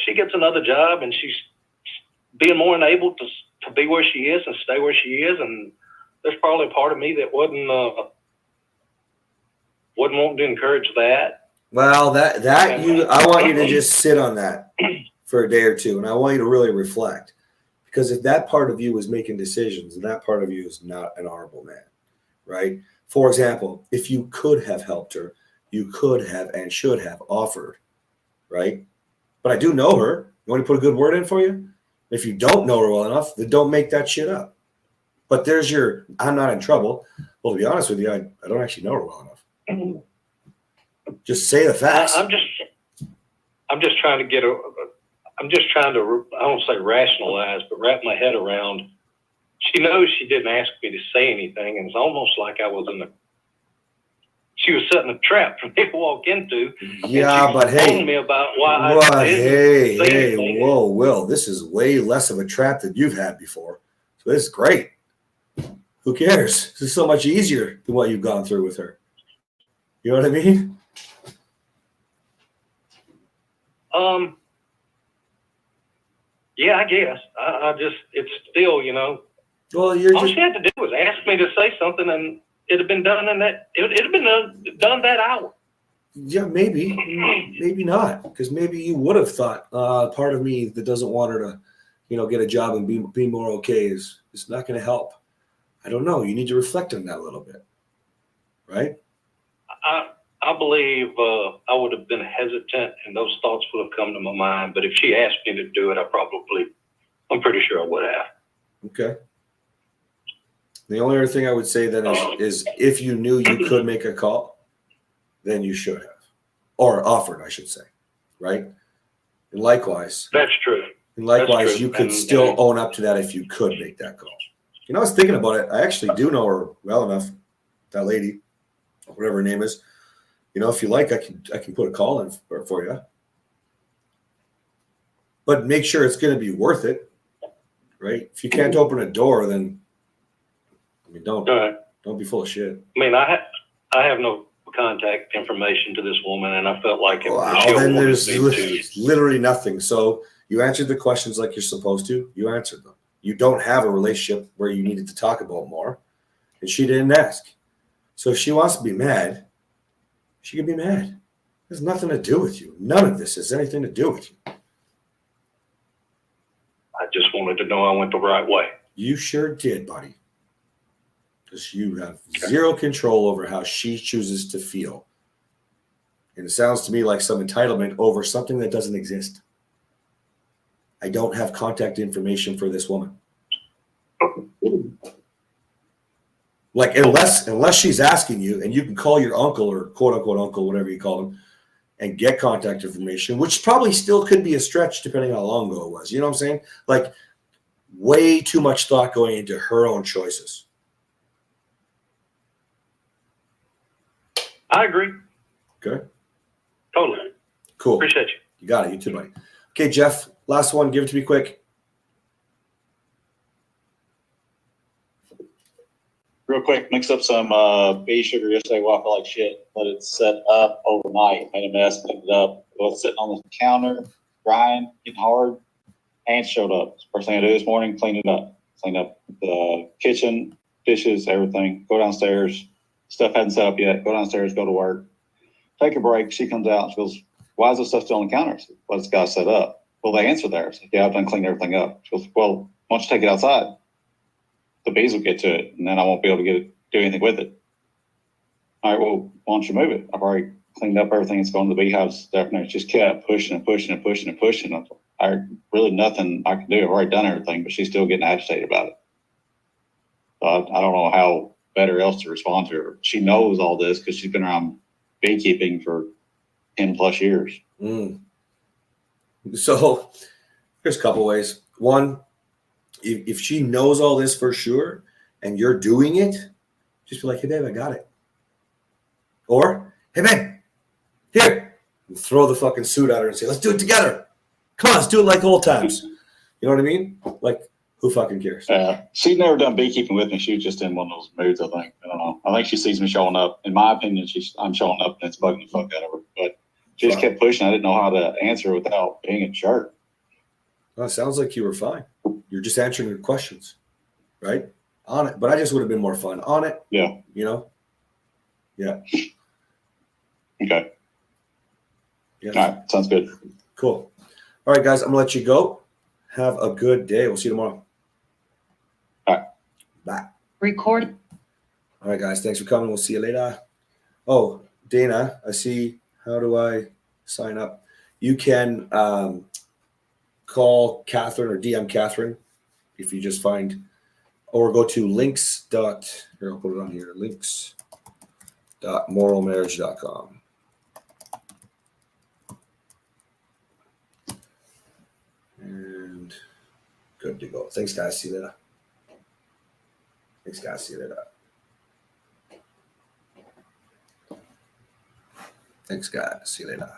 she gets another job and she's being more enabled to be where she is and stay where she is, and there's probably a part of me that wouldn't want to encourage that. Well, I want you to just sit on that for a day or two, and I want you to really reflect, because if that part of you is making decisions, and that part of you is not an honorable man, right? For example, if you could have helped her, you could have and should have offered, right? But I do know her. You want to put a good word in for you? If you don't know her well enough, then don't make that shit up. But there's I'm not in trouble. Well, to be honest with you, I don't actually know her well enough. Just say the facts. I'm just trying to I don't say rationalize, but wrap my head around. She knows she didn't ask me to say anything, and it's almost like I was she was setting a trap for me to walk into. Yeah, but Telling hey, me about why well, I didn't say hey, anything. whoa, Will, this is way less of a trap than you've had before. So this is great. Who cares? This is so much easier than what you've gone through with her. You know what I mean? Yeah, I guess. I just, it's still, Well, you're all just she had to do was ask me to say something, and it'd have been done in that. It'd have been done that hour. yeah, maybe not, because maybe you would have thought part of me that doesn't want her to, get a job and be more okay is not going to help. I don't know. You need to reflect on that a little bit, right? I believe I would have been hesitant, and those thoughts would have come to my mind. But if she asked me to do it, I'm pretty sure I would have. Okay. The only other thing I would say then is if you knew you could make a call, then you should have, or offered, I should say, right? And likewise, That's true. you could still own up to that if you could make that call. I was thinking about it. I actually do know her well enough, that lady, whatever her name is. If you like, I can put a call in for you. But make sure it's going to be worth it, right? If you can't open a door, then don't be full of shit. I have no contact information to this woman, and I felt like then there's literally nothing. So you answered the questions like you're supposed to. You answered them. You don't have a relationship where you needed to talk about more, and she didn't ask. So if she wants to be mad, she can be mad. It has nothing to do with you. None of this has anything to do with you. I just wanted to know I went the right way. You sure did, buddy. Because you have zero control over how she chooses to feel. And it sounds to me like some entitlement over something that doesn't exist. I don't have contact information for this woman. Like, unless she's asking you, and you can call your uncle or quote unquote uncle, whatever you call him, and get contact information, which probably still could be a stretch depending on how long ago it was. You know what I'm saying? Like, way too much thought going into her own choices. I agree. Okay. Totally. Cool. Appreciate you. You got it. You too, buddy. Okay, Jeff, last one. Give it to me quick. Real quick, mixed up some baby sugar yesterday while I felt like shit. Let it set up overnight. Made a mess, cleaned it up. It was sitting on the counter, drying, getting hard. Ants showed up. First thing I do this morning, clean it up. Clean up the kitchen, dishes, everything. Go downstairs. Stuff hadn't set up yet. Go downstairs, go to work. Take a break. She comes out and she goes, "Why is this stuff still on the counters? Well, it's got set up." Well, the answer there is, "Yeah, I've done cleaned everything up." She goes, "Well, why don't you take it outside? The bees will get to it, and then I won't be able to do anything with it." All right, well, why don't you move it? I've already cleaned up everything that's going to the beehives. It just kept pushing and pushing and pushing and pushing. Really nothing I can do. I've already done everything, but she's still getting agitated about it. So I don't know how better else to respond to her. She knows all this because she's been around beekeeping for 10 plus years. So there's a couple ways. One, if she knows all this for sure and you're doing it, just be like, "Hey, babe, I got it." Or, "Hey, babe, here." And throw the fucking suit at her and say, "Let's do it together. Come on, let's do it like old times." You know what I mean? Like, who fucking cares? She's never done beekeeping with me. She was just in one of those moods, I think. I don't know. I think she sees me showing up. In my opinion, I'm showing up and it's bugging the fuck out of her. But she just kept pushing. I didn't know how to answer without being a jerk. Well, it sounds like you were fine. You're just answering her questions, right? On it. But I just would have been more fun on it. Yeah. Yeah. Okay. Yeah. All right. Sounds good. Cool. All right, guys, I'm going to let you go. Have a good day. We'll see you tomorrow. All right. Bye. Record. All right, guys. Thanks for coming. We'll see you later. Oh, Dana, I see. How do I sign up? You can call Catherine or DM Catherine if you just find, or go to links. Here, I'll put it on here. Links.moralmarriage.com. And good to go. Thanks, guys. See you later. Thanks, guys. See you later.